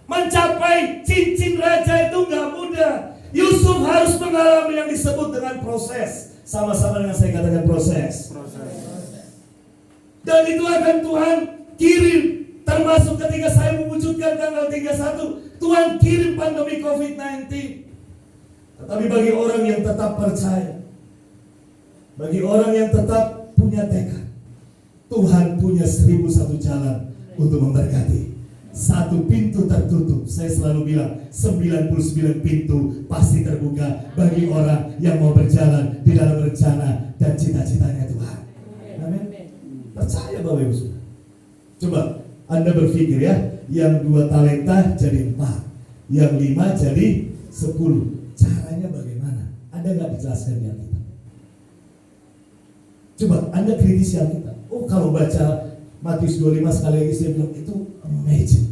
Mencapai cincin raja itu gak mudah. Yusuf harus mengalami yang disebut dengan proses. Sama-sama dengan saya katakan proses. Dan itu akan Tuhan kirim. Termasuk ketika saya mewujudkan tanggal 31, Tuhan kirim pandemi COVID-19. Tetapi bagi orang yang tetap percaya, bagi orang yang tetap punya tekad, Tuhan punya 1001 jalan untuk memberkati. Satu pintu tertutup, saya selalu bilang 99 pintu pasti terbuka bagi orang yang mau berjalan di dalam rencana dan cita-citanya Tuhan. Amin. Percaya Bapak Ibu. Coba Anda berpikir ya, yang 2 talenta jadi 4, yang 5 jadi 10. Caranya bagaimana? Ada nggak dijelaskan di Alkitab? Coba Anda kritisi Alkitab. Oh, kalau baca Matius 25 sekali lagi saya bilang itu amazing.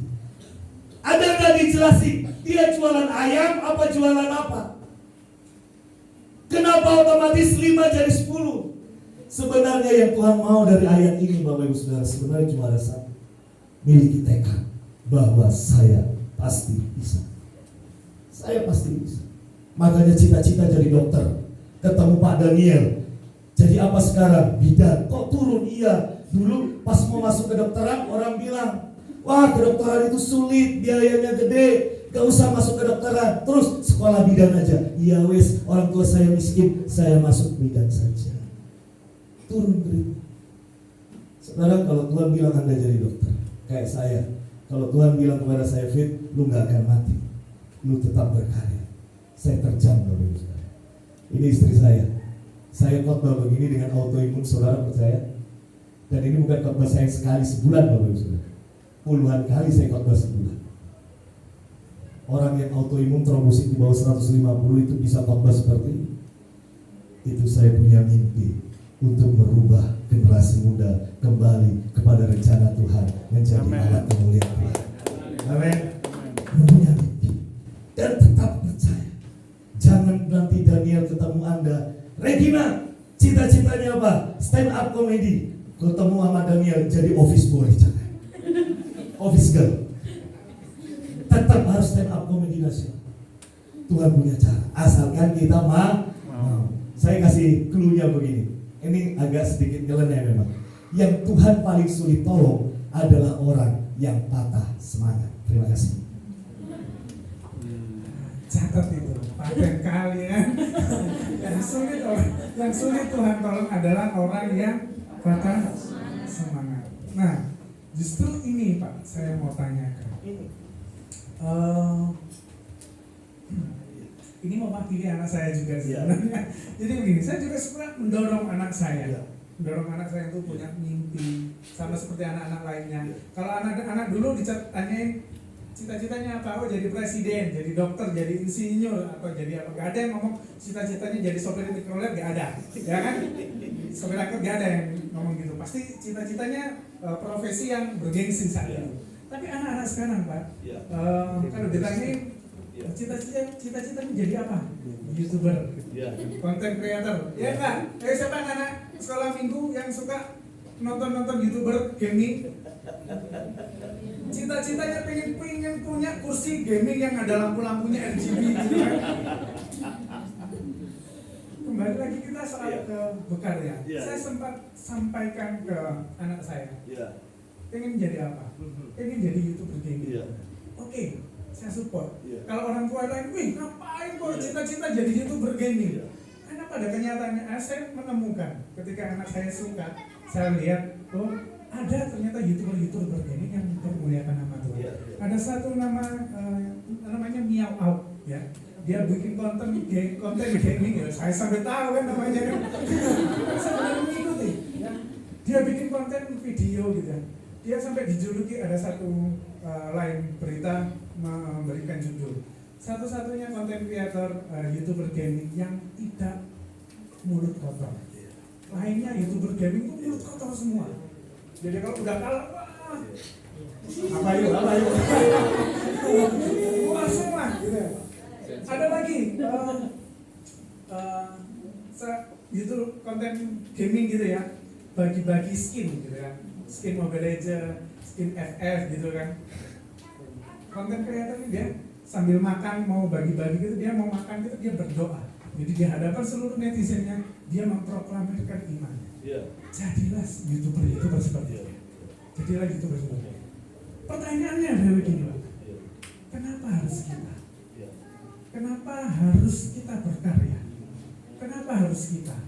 Ada nggak dijelasin? Dia jualan ayam apa jualan apa? Kenapa otomatis 5 jadi 10? Sebenarnya yang Tuhan mau dari ayat ini Bapak Ibu Saudara sebenarnya cuma ada satu. Miliki tekad bahwa saya pasti bisa. Saya pasti bisa. Makanya cita-cita jadi dokter. Ketemu Pak Daniel. Jadi apa sekarang? Bidan. Kok turun? Iya. Dulu pas mau masuk kedokteran orang bilang, wah kedokteran itu sulit, biayanya gede, gak usah masuk kedokteran. Terus sekolah bidan aja. Iya wes, orang tua saya miskin, saya masuk bidan saja. Turun derita. Sekarang kalau Tuhan bilang Anda jadi dokter, kayak saya, kalau Tuhan bilang kepada saya fit, lu gak akan mati, lu tetap berkarya. Saya terjang Bapak Ibu. Ini istri saya khotbah begini dengan autoimun, saudara percaya? Dan ini bukan khotbah saya sekali sebulan Bapak Ibu. Puluhan kali saya khotbah sebulan. Orang yang autoimun trombosit di bawah 150 itu bisa khotbah seperti ini. Itu saya punya mimpi untuk merubah generasi muda kembali kepada rencana Tuhan, menjadi alat kemuliaan Tuhan. Amin. Mempunyai mimpi dan tetap percaya. Jangan nanti Daniel ketemu Anda, Regina, cita-citanya apa? Stand up comedy. Ketemu sama Daniel jadi office boy, jangan. Office girl. Tetap harus stand up comedy nasional. Tuhan punya cara, asalkan kita mau. Saya kasih clue-nya begini. Ini agak sedikit nyeleneh memang. Yang Tuhan paling sulit tolong adalah orang yang patah semangat. Terima kasih. Catat itu, paten kali ya. Yang sulit Tuhan tolong adalah orang yang patah semangat. Nah, justru ini Pak, saya mau tanyakan. Ini mewakili anak saya juga sebenarnya. Jadi begini, saya juga sebenarnya mendorong anak saya. Mendorong anak saya itu punya mimpi, sama seperti anak-anak lainnya. Kalau anak-anak dulu ditanyain, cita-citanya apa? Oh jadi presiden, jadi dokter, jadi insinyur, atau jadi apa? Gak ada yang ngomong cita-citanya jadi sopir mikrolet, gak ada, ya kan? Sopir angkot gak ada yang ngomong gitu. Pasti cita-citanya profesi yang bergengsi saat itu. Tapi anak-anak sekarang Pak, kalau ditanyain cita-citanya jadi apa? YouTuber, content creator, ya enggak? Siapa anak sekolah minggu yang suka nonton YouTuber gaming? Cita-citanya pengen punya kursi gaming yang ada lampu-lampunya RGB gitu kan? Kembali lagi kita soal ke berkarya. Saya sempat sampaikan ke anak saya, pengen jadi apa? Pengen jadi YouTuber gaming. Oke, saya support. Kalau orang tua lain, wih ngapain kok cita-cita jadi YouTuber gaming? Karena pada kenyataannya saya menemukan ketika anak saya suka, saya lihat, oh ada ternyata YouTuber gaming yang mempermuliakan nama Tuhan. Ada satu namanya Miao Out, ya. Dia bikin konten gaming, ya. Saya sampai tahu kan namanya. Saya mengikuti. Ya. Dia bikin konten video gitu. Dia sampai dijuluki, ada satu lain berita memberikan judul satu-satunya konten creator YouTuber gaming yang tidak mulut kotor. Lainnya YouTuber gaming itu mulut kotor semua. Jadi kalau udah kalah, wah, apa yuk, keluar semua gitu. Ada lagi YouTube konten gaming gitu ya, bagi-bagi skin gitu ya, skin Mobile Legends, skin FF gitu kan. Konten kreator ini dia sambil makan mau bagi-bagi gitu, dia mau makan gitu dia berdoa. Jadi di hadapan seluruh netizennya dia memproklamirkan iman. Jadilah YouTuber seperti itu. Jadilah YouTuber seperti itu. Pertanyaannya adalah begini Pak. Kenapa harus kita? Kenapa harus kita berkarya? Kenapa harus kita?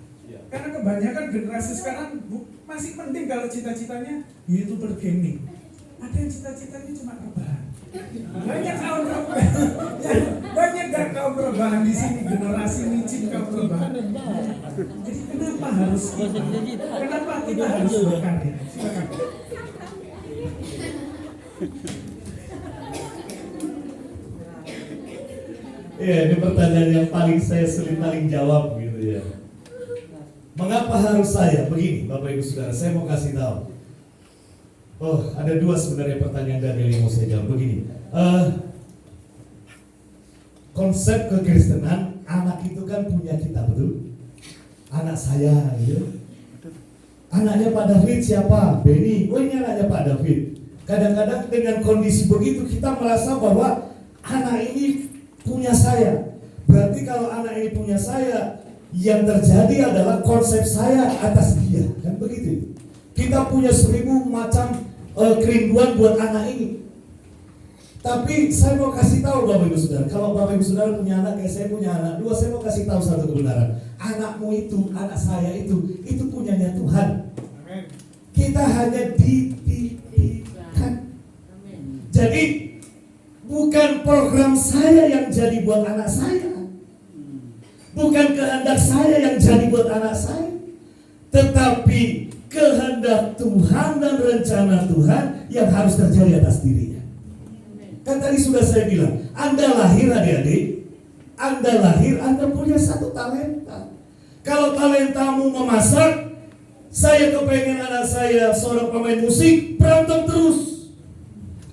Karena kebanyakan generasi sekarang masih penting kalau cita-citanya YouTuber gaming. Ada yang cita-citanya cuma rebahan. Banyak kaum rebahan. Banyak gak kaum rebahan di sini, generasi micin kaum rebahan. Jadi kenapa harus kita? Kenapa kita harus berkarya? Silakan. Ya, ini pertanyaan yang paling saya paling jawab gitu ya. Mengapa harus saya? Begini, Bapak Ibu Saudara, saya mau kasih tahu. Oh, ada dua sebenarnya pertanyaan dari yang mau saya jawab. Begini, konsep kekristenan, anak itu kan punya kita, betul? Anak saya, gitu. Anaknya Pak David siapa? Benny. Oh, ini anaknya Pak David. Kadang-kadang dengan kondisi begitu kita merasa bahwa anak ini punya saya. Berarti kalau anak ini punya saya, yang terjadi adalah konsep saya atas dia, kan begitu. Kita punya 1000 macam kerinduan buat anak ini. Tapi saya mau kasih tahu Bapak Ibu Saudara, kalau Bapak Ibu Saudara punya anak kayak saya punya anak dua, saya mau kasih tahu satu kebenaran. Anakmu itu, anak saya itu punyanya Tuhan. Amen. Kita hanya dititipkan. Jadi bukan program saya yang jadi buat anak saya, bukan kehendak saya yang jadi buat anak saya, tetapi kehendak Tuhan dan rencana Tuhan yang harus terjadi atas dirinya. Kan tadi sudah saya bilang, Anda lahir adik-adik, Anda lahir, Anda punya satu talenta. Kalau talentamu memasak, saya kepengen anak saya seorang pemain musik, berantem terus.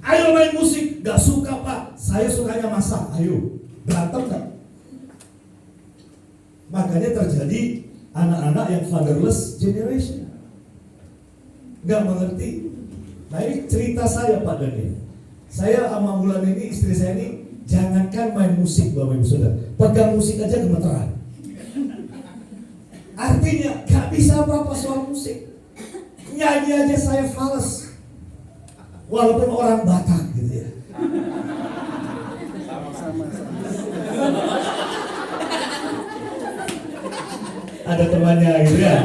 Ayo main musik, gak suka Pak, saya sukanya masak, ayo, berantem gak? Makanya terjadi anak-anak yang fatherless generation, gak mengerti. Nah ini cerita saya Pak Daniel. Saya sama bulan ini, istri saya ini, jangankan main musik Bapak Ibu Saudara, pegang musik aja gemeteran. Artinya gak bisa apa-apa soal musik. Nyanyi aja saya fales, walaupun orang Batak gitu ya. Ada temannya gitu ya.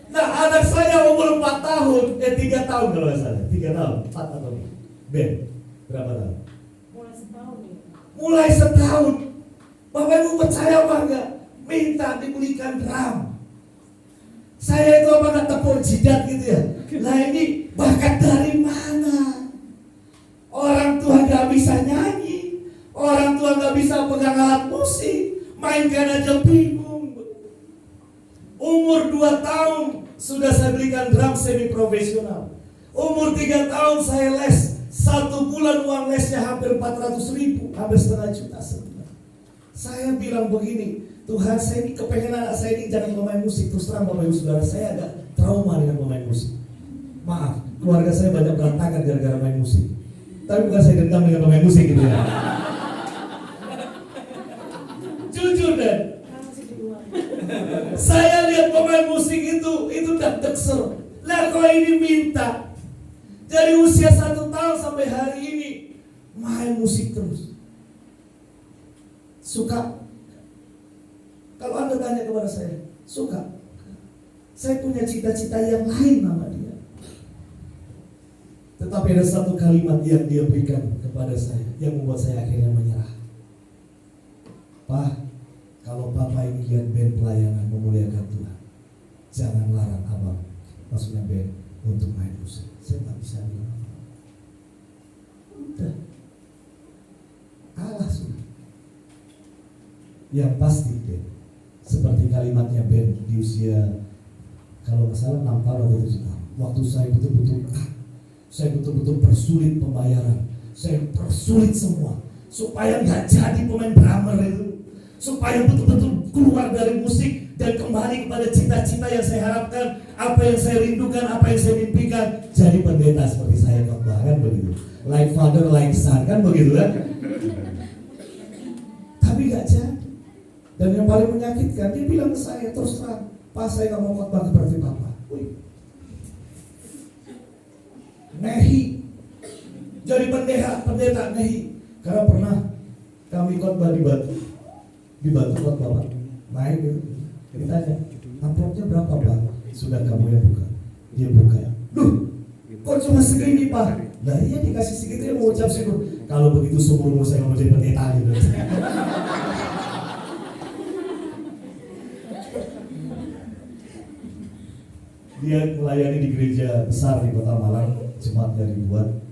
Nah anak saya umur 4 tahun, 3 tahun kalau nggak salah, 3 tahun, 4 atau Ben, berapa tahun? Mulai setahun. Bapak Ibu percaya apa enggak? Minta dibelikan drum. Saya itu apa nggak tepuk jidat gitu ya. Nah ini bakat dari mana? bisa pegang alat musik, mainkan aja bingung. Umur 2 tahun sudah saya belikan drum semi profesional. Umur 3 tahun saya les. 1 bulan uang lesnya hampir 400.000, hampir setengah juta sebulan. Saya bilang begini, Tuhan, saya ini kepengen anak saya ini jangan pemain musik. Terus terang Bapak Ibu Saudara, saya agak trauma dengan pemain musik. Maaf, keluarga saya banyak berantakan gara-gara main musik. Tapi bukan saya dendam dengan pemain musik gitu ya. Jujur deh, saya lihat pemain musik itu deg-deg ser. Lah kok ini minta dari usia 1 tahun sampai hari ini main musik terus. Suka? Kalau Anda tanya kepada saya, suka? Saya punya cita-cita yang lain nama dia. Tetapi ada satu kalimat yang dia berikan kepada saya yang membuat saya akhirnya menyerah. Pak, kalau Papa ini lihat band pelayanan memuliakan Tuhan, jangan larang abang, maksudnya band, untuk main musik. Saya tak bisa bilang. Udah, kalah sudah. Yang pasti deh, seperti kalimatnya Ben di usia kalau nggak salah 6 tahun atau 7 tahun. Waktu saya betul-betul saya betul-betul persulit pembayaran, saya persulit semua supaya nggak jadi pemain drummer itu, supaya betul-betul keluar dari musik dan kembali kepada cita-cita yang saya harapkan, apa yang saya rindukan, apa yang saya mimpikan, jadi pendeta seperti saya khotbah kan begitu, like father like son kan begitu kan. Tapi nggak jadi. Dan yang paling menyakitkan, dia bilang ke saya terus terang, Pak, saya nggak mau khotbah seperti Papa. Wih, nehi, jadi pendeta nehi. Karena pernah kami khotbah di Batu khotbah Pak, naik gitu, ditanya, amplopnya berapa Pak? Sudah kamu yang buka. Dia buka. Duh, kok cuma segini Pak? Nah iya dikasih segitu ya mau ucap syukur. Kalau begitu seumur saya mau jadi pendeta gitu. Dia melayani di gereja besar di Kota Malang, jemaatnya ribuan.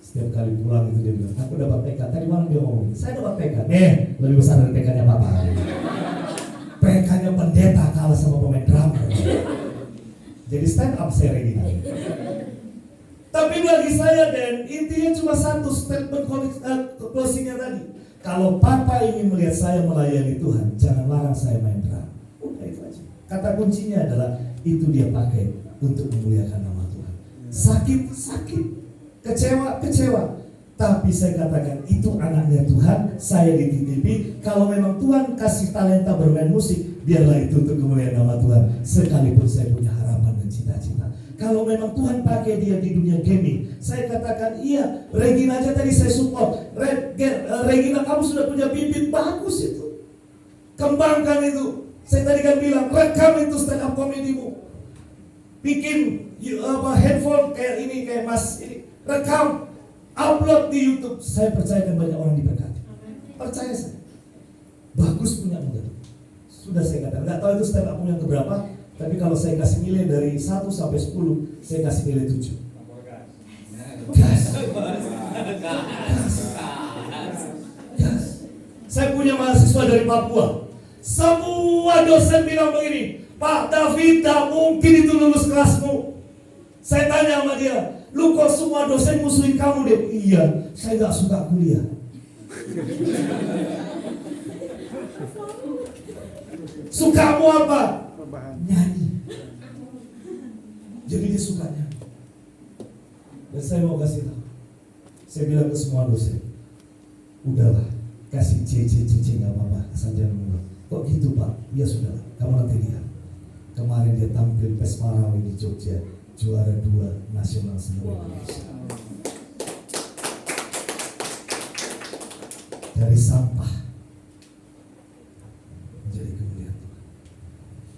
Setiap kali pulang itu dia bilang, aku dapat PK. Tadi malam dia ngomong, saya dapat PK. Lebih besar dari PK-nya Papa. PK-nya pendeta kalah sama pemain drummer. Jadi stand up saya ini. Tapi bagi saya Dan, intinya cuma satu statement closingnya tadi. Kalau Papa ingin melihat saya melayani Tuhan, jangan larang saya main drum. Udah itu aja. Kata kuncinya adalah itu dia pakai untuk memuliakan nama Tuhan. Sakit, kecewa. Tapi saya katakan itu anaknya Tuhan, saya dititipi. Kalau memang Tuhan kasih talenta bermain musik, biarlah itu untuk kemuliaan nama Tuhan. Sekalipun saya punya harapan dan cita-cita. Kalau memang Tuhan pakai dia di dunia gaming, saya katakan iya. Regina aja tadi saya support. Regina, kamu sudah punya bibit bagus itu. Kembangkan itu. Saya tadi kan bilang, rekam itu stand up komedimu. Bikin handphone kayak ini, kayak mas ini. Rekam, upload di YouTube. Saya percaya kan banyak orang diberkati. Percaya saya. Bagus punya muda. Sudah saya katakan, nggak tahu itu stand up yang keberapa. Tapi kalau saya kasih nilai dari 1 sampai 10, saya kasih nilai 7. Gas. Saya punya mahasiswa dari Papua. Semua dosen bilang begini, Pak David, tak mungkin itu lulus kelasmu. Saya tanya sama dia, lu kok semua dosen musuhin kamu deh? Iya, saya gak suka kuliah. Sukamu apa? Nyanyi. Jadi dia suka nyanyi. Dan saya mau kasih tahu, saya bilang ke semua dosen, udahlah, kasih C gak apa-apa, asal jangan mulai. Kok gitu Pak? Ya sudah, kamu nanti lihat. Kemarin dia tampil Pes Marawi di Jogja, juara 2 nasional seluruh Indonesia. Dari sampah menjadi kemuliaan Tuhan.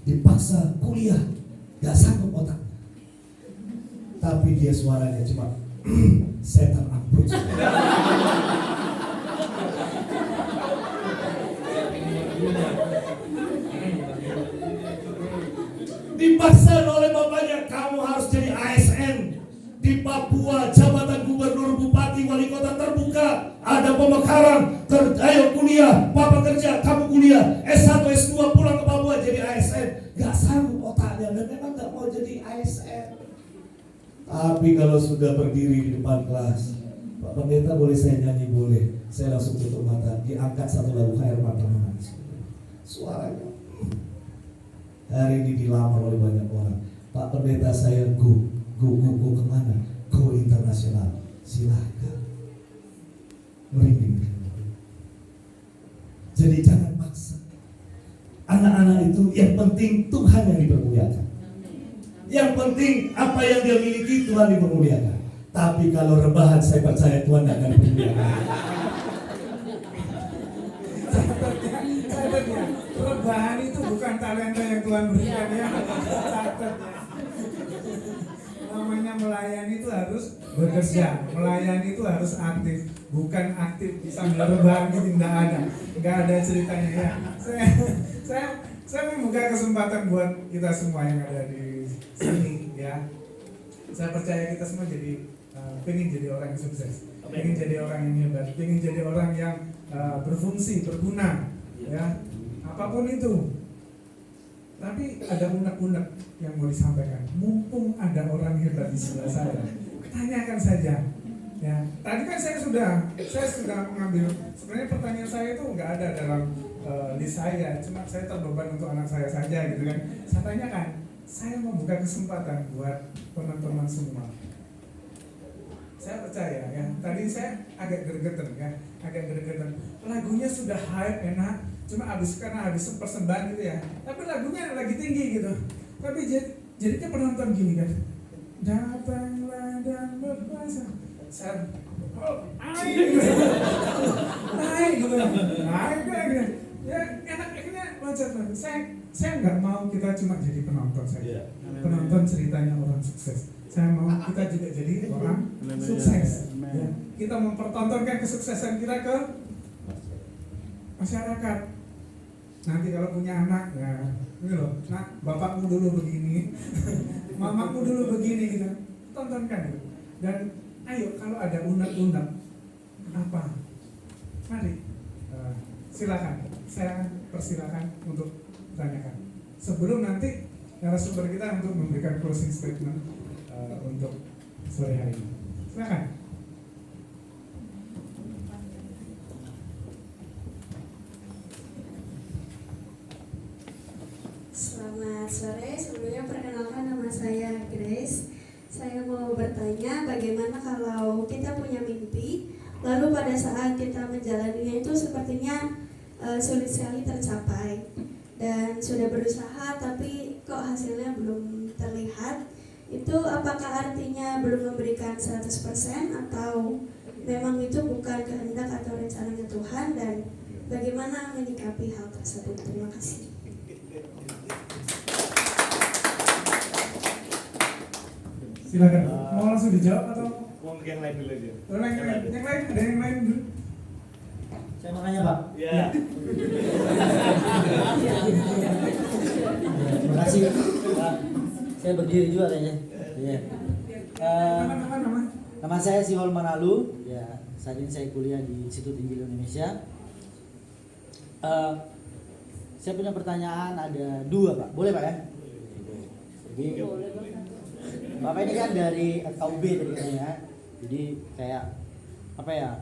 Dipaksa kuliah, gak sanggup otak. Tapi dia suaranya cuma setan ambruk. Dipaksa oleh bapaknya, kamu harus jadi ASN di Papua, jabatan gubernur, bupati, wali kota terbuka, ada pemekaran, ayo kuliah, papa kerja, kamu kuliah, S1, S2, pulang ke Papua jadi ASN. Gak sanggup otaknya dan memang gak mau jadi ASN. Tapi kalau sudah berdiri di depan kelas, Pak Pendeta boleh saya nyanyi? Boleh. Saya langsung tutup mata, diangkat satu lagu air mata menangis. Suaranya hari ini dilamar oleh banyak orang. Pak Pendeta, saya go kemana? Go internasional. Silakan. Merinding. Jadi jangan paksa. Anak-anak itu yang penting Tuhan yang dipermuliakan. Yang penting apa yang dia miliki Tuhan dipermuliakan. Tapi kalau rebahan saya percaya Tuhan akan dipermuliakan. Catatnya, rebahan itu bukan talenta yang Tuhan berikan ya. Catatnya. Namanya melayani itu harus bekerja, melayani itu harus aktif, bukan aktif sambil rebahan gitu, nggak ada ceritanya ya. Saya membuka kesempatan buat kita semua yang ada di sini ya. Saya percaya kita semua pengen jadi orang yang sukses, pengen jadi orang yang hebat, pengen jadi orang yang berfungsi, berguna ya, apapun itu. Tapi ada unek-unek yang mau disampaikan. Mumpung ada orang hebat di sebelah saya, tanyakan saja. Ya, tadi kan saya sudah mengambil. Sebenarnya pertanyaan saya itu nggak ada dalam list saya, cuma saya terbeban untuk anak saya saja gitu kan. Saya tanyakan, saya membuka kesempatan buat teman-teman semua. Saya percaya ya. Tadi saya agak gregetan ya, lagunya sudah hype, enak. Cuma karena habis persembahan gitu ya. Tapi lagunya lagi tinggi gitu. Tapi jadinya penonton gini kan. Datanglah dan berkuasa. Saya naik gitu. Ya enak, akhirnya loncat lagi. Saya nggak mau kita cuma jadi penonton saja. Penonton ceritanya orang sukses. Saya mau kita juga jadi orang sukses. Ya. Kita mempertontonkan kesuksesan kita ke masyarakat. Nanti kalau punya anak ya, ini loh, nah bapakmu dulu begini, mamamu dulu begini gitu, tontonkan gitu. Dan ayo kalau ada unek-unek apa, mari silakan, saya persilakan untuk tanyakan. Sebelum nanti narasumber kita untuk memberikan closing statement untuk sore hari ini, silakan. Selamat sore, sebelumnya perkenalkan nama saya Grace. Saya mau bertanya bagaimana kalau kita punya mimpi, lalu pada saat kita menjalaninya itu sepertinya sulit sekali tercapai. Dan sudah berusaha tapi kok hasilnya belum terlihat. Itu apakah artinya belum memberikan 100% atau memang itu bukan kehendak atau rencananya Tuhan, dan bagaimana menyikapi hal tersebut? Terima kasih. Silakan. Mau langsung dijawab atau Mau yang lain dulu aja. yang lain ada yang lain dulu? Saya mau nanya, Pak. Ya. Terima kasih, Pak. Saya berdiri juga kayaknya. Iya. Nama saya Sihol Manalu. Ya, saat ini saya kuliah di Institut Injil Indonesia. Saya punya pertanyaan, ada 2, Pak. Boleh, Pak ya? Jadi, Bapak ini kan dari FKUB tadi katanya ya. Jadi kayak apa ya?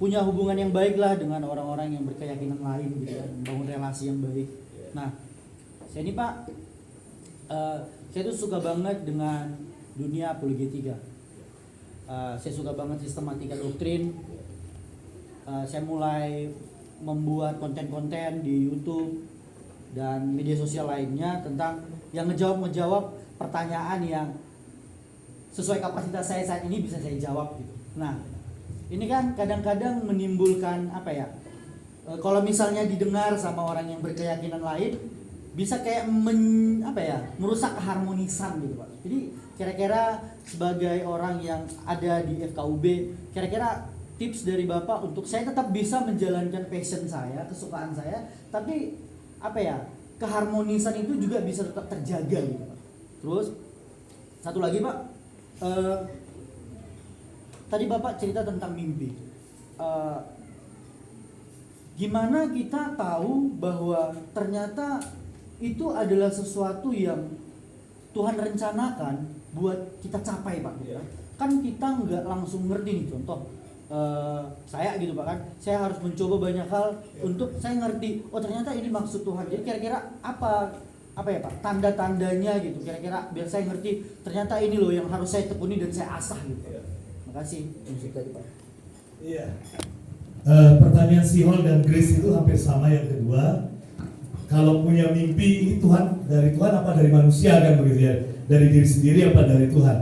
Punya hubungan yang baik lah dengan orang-orang yang berkeyakinan lain gitu kan, membangun relasi yang baik. Nah, saya ini Pak, saya tuh suka banget dengan dunia apologetika. Saya suka banget sistematika doktrin. Saya mulai membuat konten-konten di YouTube dan media sosial lainnya tentang yang ngejawab pertanyaan yang sesuai kapasitas saya saat ini bisa saya jawab gitu. Nah, ini kan kadang-kadang menimbulkan apa ya? Kalau misalnya didengar sama orang yang berkeyakinan lain, bisa kayak merusak keharmonisan gitu, Pak. Jadi kira-kira sebagai orang yang ada di FKUB, kira-kira tips dari Bapak untuk saya tetap bisa menjalankan passion saya, kesukaan saya, tapi apa ya? Keharmonisan itu juga bisa tetap terjaga gitu, Pak. Terus satu lagi, Pak, tadi Bapak cerita tentang mimpi. gimana kita tahu bahwa ternyata itu adalah sesuatu yang Tuhan rencanakan buat kita capai, Pak? Kan kita nggak langsung ngerti nih, contoh saya gitu Pak kan, saya harus mencoba banyak hal untuk saya ngerti, oh ternyata ini maksud Tuhan. Jadi kira-kira apa ya Pak, tanda-tandanya gitu, kira-kira biar saya ngerti ternyata ini loh yang harus saya tekuni dan saya asah gitu. Makasih. Pak. Iya. Pertanyaan Sihol dan Grace itu hampir sama. Yang kedua, kalau punya mimpi ini Tuhan, dari Tuhan apa dari manusia kan begitu ya? Dari diri sendiri apa dari Tuhan?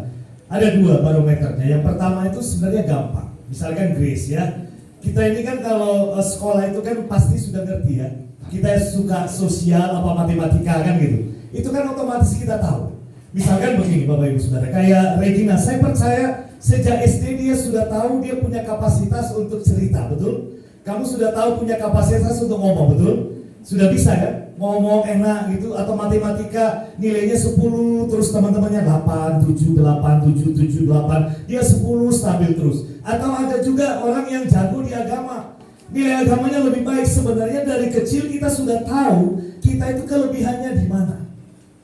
Ada dua barometernya. Yang pertama itu sebenarnya gampang. Misalkan Grace ya, kita ini kan kalau sekolah itu kan pasti sudah ngerti ya. Kita suka sosial apa matematika kan gitu. Itu kan otomatis kita tahu. Misalkan begini Bapak Ibu Saudara, kayak Regina, saya percaya sejak SD dia sudah tahu dia punya kapasitas untuk cerita, betul? Kamu sudah tahu punya kapasitas untuk ngomong, betul? Sudah bisa kan? Ngomong enak gitu, atau matematika nilainya 10, terus teman-temannya 8, 7, 8, 7, 7, 8, dia 10 stabil terus. Atau ada juga orang yang jago di agama, nilai agamanya lebih baik. Sebenarnya dari kecil kita sudah tahu kita itu kelebihannya di mana.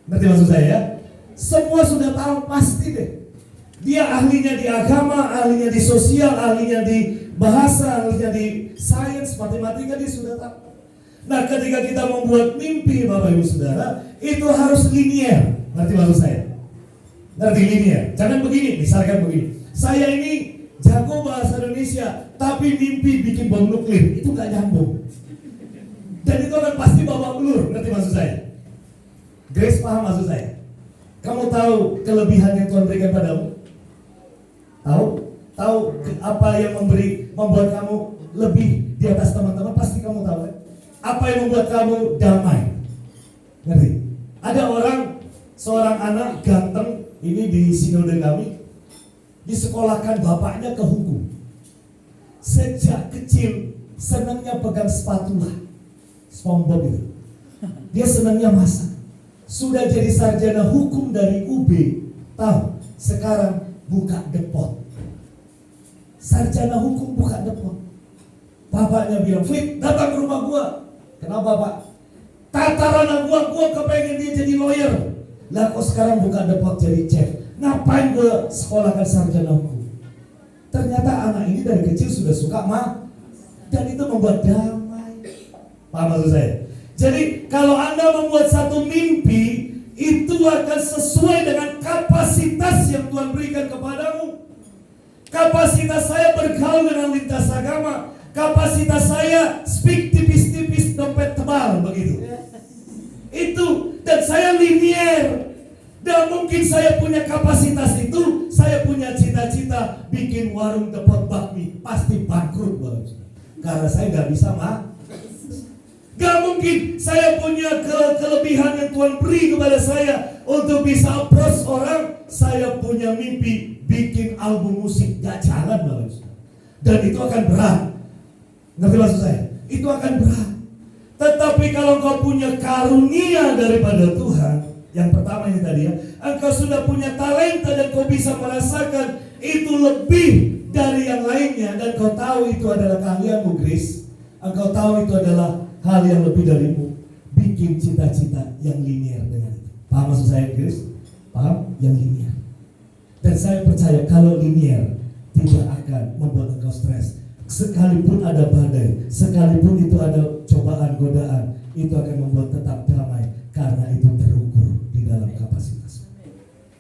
Ngerti maksud saya ya? Semua sudah tahu pasti deh. Dia ahlinya di agama, ahlinya di sosial, ahlinya di bahasa, ahlinya di sains, matematika, dia sudah tahu. Nah, ketika kita membuat mimpi Bapak Ibu Saudara, itu harus linier. Ngerti maksud saya? Ngerti linier? Jangan begini, misalkan begini. Saya ini jago bahasa Indonesia, tapi mimpi bikin bom nuklir, itu gak nyambung. Dan itu kan pasti babak belur. Ngerti maksud saya? Grace paham maksud saya? Kamu tahu kelebihan yang Tuhan berikan padamu? Tahu? Tahu apa yang membuat kamu lebih di atas teman-teman? Pasti kamu tahu kan? Apa yang membuat kamu damai? Ngerti? Ada seorang anak ganteng ini di sinode kami, disekolahkan bapaknya ke hukum. Sejak kecil senangnya pegang spatula, SpongeBob itu. Dia senangnya masak. Sudah jadi sarjana hukum dari UB. Tahu? Sekarang buka depot. Sarjana hukum buka depot. Bapaknya bilang, "Fit, datang ke rumah gua." Kenapa Pak? Tataran anak gua kepengen dia jadi lawyer. Lah kok sekarang buka depot jadi chef? Ngapain gua sekolahkan sarjana hukum? Ternyata anak ini dari kecil sudah suka dan itu membuat damai. Paham maksud saya? Jadi kalau Anda membuat satu mimpi, itu akan sesuai dengan kapasitas yang Tuhan berikan kepadamu. Kapasitas saya bergaul dengan lintas agama. Kapasitas saya speak tipis-tipis dompet tebal begitu. Itu, dan saya linier. Dan mungkin saya punya kapasitas itu, saya punya cita-cita bikin warung depot bakmi, pasti bangkrut Bapak. Karena saya nggak bisa Gak mungkin saya punya kelebihan yang Tuhan beri kepada saya untuk bisa approach orang. Saya punya mimpi bikin album musik, gak jalan Bapak. Dan itu akan berat. Ngerti maksud saya? Itu akan berat. Tetapi kalau kau punya karunia daripada Tuhan, yang pertama ini tadi ya, engkau sudah punya talenta dan kau bisa merasakan itu lebih dari yang lainnya, dan kau tahu itu adalah keahlianmu Grace. Engkau tahu itu adalah hal yang lebih darimu. Bikin cita-cita yang linier dengan itu. Paham maksud saya Grace? Paham? Yang linier. Dan saya percaya kalau linier tidak akan membuat engkau stres. Sekalipun ada badai, sekalipun itu ada cobaan, godaan, itu akan membuat tetap damai karena itu terukur di dalam kapasitas.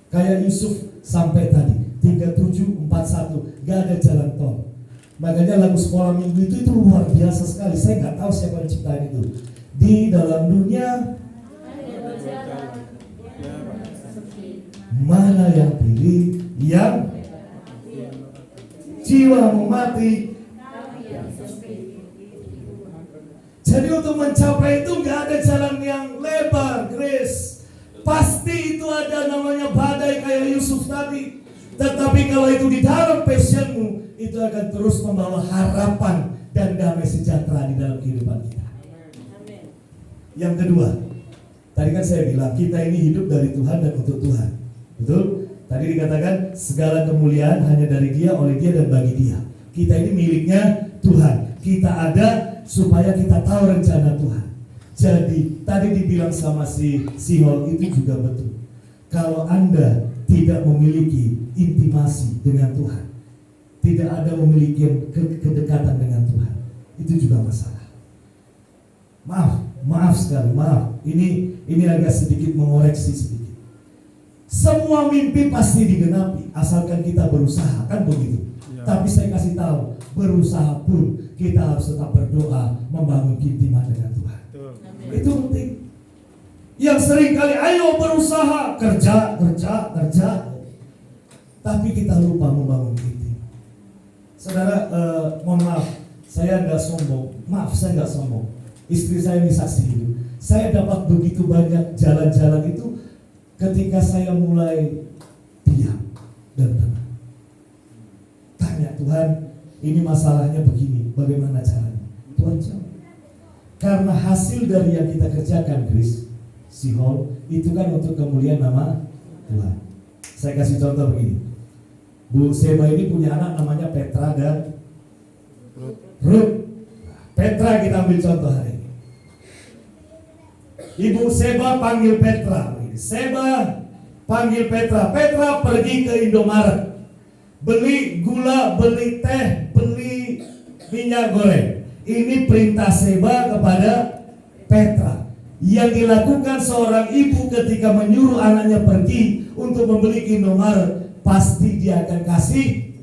Kayak Yusuf sampai tadi 3741, gak ada jalan tol. Makanya lagu sekolah minggu itu luar biasa sekali. Saya nggak tahu siapa yang ciptain itu. Di dalam dunia mana yang pilih, yang jiwamu mati. Jadi untuk mencapai itu nggak ada jalan yang lebar, Grace. Pasti itu ada namanya badai kayak Yusuf tadi. Tetapi kalau itu di dalam passionmu, itu akan terus membawa harapan dan damai sejahtera di dalam kehidupan kita. Yang kedua, tadi kan saya bilang kita ini hidup dari Tuhan dan untuk Tuhan. Betul? Tadi dikatakan segala kemuliaan hanya dari Dia, oleh Dia dan bagi Dia. Kita ini miliknya Tuhan. Kita ada supaya kita tahu rencana Tuhan. Jadi tadi dibilang sama si Sihol itu juga betul. Kalau Anda tidak memiliki intimasi dengan Tuhan, tidak ada memiliki kedekatan dengan Tuhan, itu juga masalah. Maaf sekali, maaf. Ini agak sedikit mengoreksi sedikit. Semua mimpi pasti digenapi asalkan kita berusaha, kan begitu. Tapi saya kasih tahu, berusaha pun kita harus tetap berdoa, membangun intimat dengan Tuhan. Itu penting. Yang sering kali ayo berusaha, kerja. Tapi kita lupa membangun intimat. Saudara, mohon maaf, saya nggak sombong. Maaf, saya nggak sombong. Istri saya ini saksi hidup. Saya dapat begitu banyak jalan-jalan itu ketika saya mulai diam dan tenang. Tanya Tuhan, ini masalahnya begini, bagaimana caranya? Tuhan jawab. Karena hasil dari yang kita kerjakan, Chris, Sihol, itu kan untuk kemuliaan nama Tuhan. Saya kasih contoh begini. Bu Seba ini punya anak namanya Petra dan Ruth. Petra kita ambil contoh hari ini. Ibu Seba panggil Petra. Seba panggil Petra. Petra pergi ke Indomaret, beli gula, beli teh, beli minyak goreng. Ini perintah Seba kepada Petra. Yang dilakukan seorang ibu ketika menyuruh anaknya pergi untuk membeli Indomaret, pasti dia akan kasih.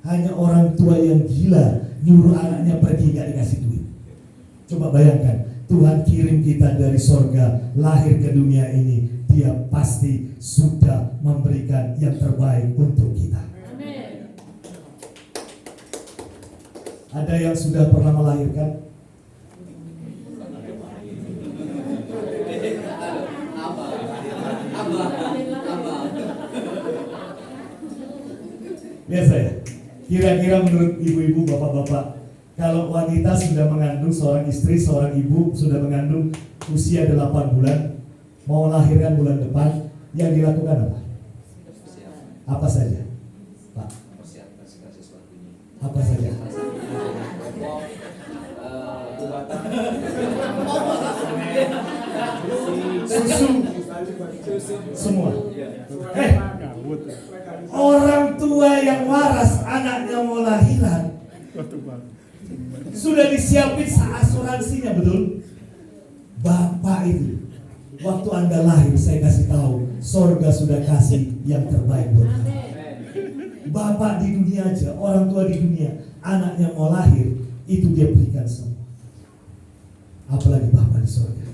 Hanya orang tua yang gila nyuruh anaknya pergi gak dikasih duit. Coba bayangkan, Tuhan kirim kita dari sorga, lahir ke dunia ini, dia pasti sudah memberikan yang terbaik untuk kita. Ada yang sudah pernah melahirkan? Lihat saya, kira-kira menurut ibu-ibu, bapak-bapak, kalau wanita sudah mengandung, seorang istri, seorang ibu sudah mengandung usia 8 bulan, mau melahirkan bulan depan, yang dilakukan apa? Apa saja? Pak? Apa saja? Susu, semua. Orang tua yang waras anaknya mau lahiran sudah disiapin asuransinya, betul? Bapak itu waktu Anda lahir, saya kasih tahu, sorga sudah kasih yang terbaik buat Anda. Bapak di dunia aja, orang tua di dunia, anaknya mau lahir, itu dia berikan semua. Apalagi Bapak di sorga,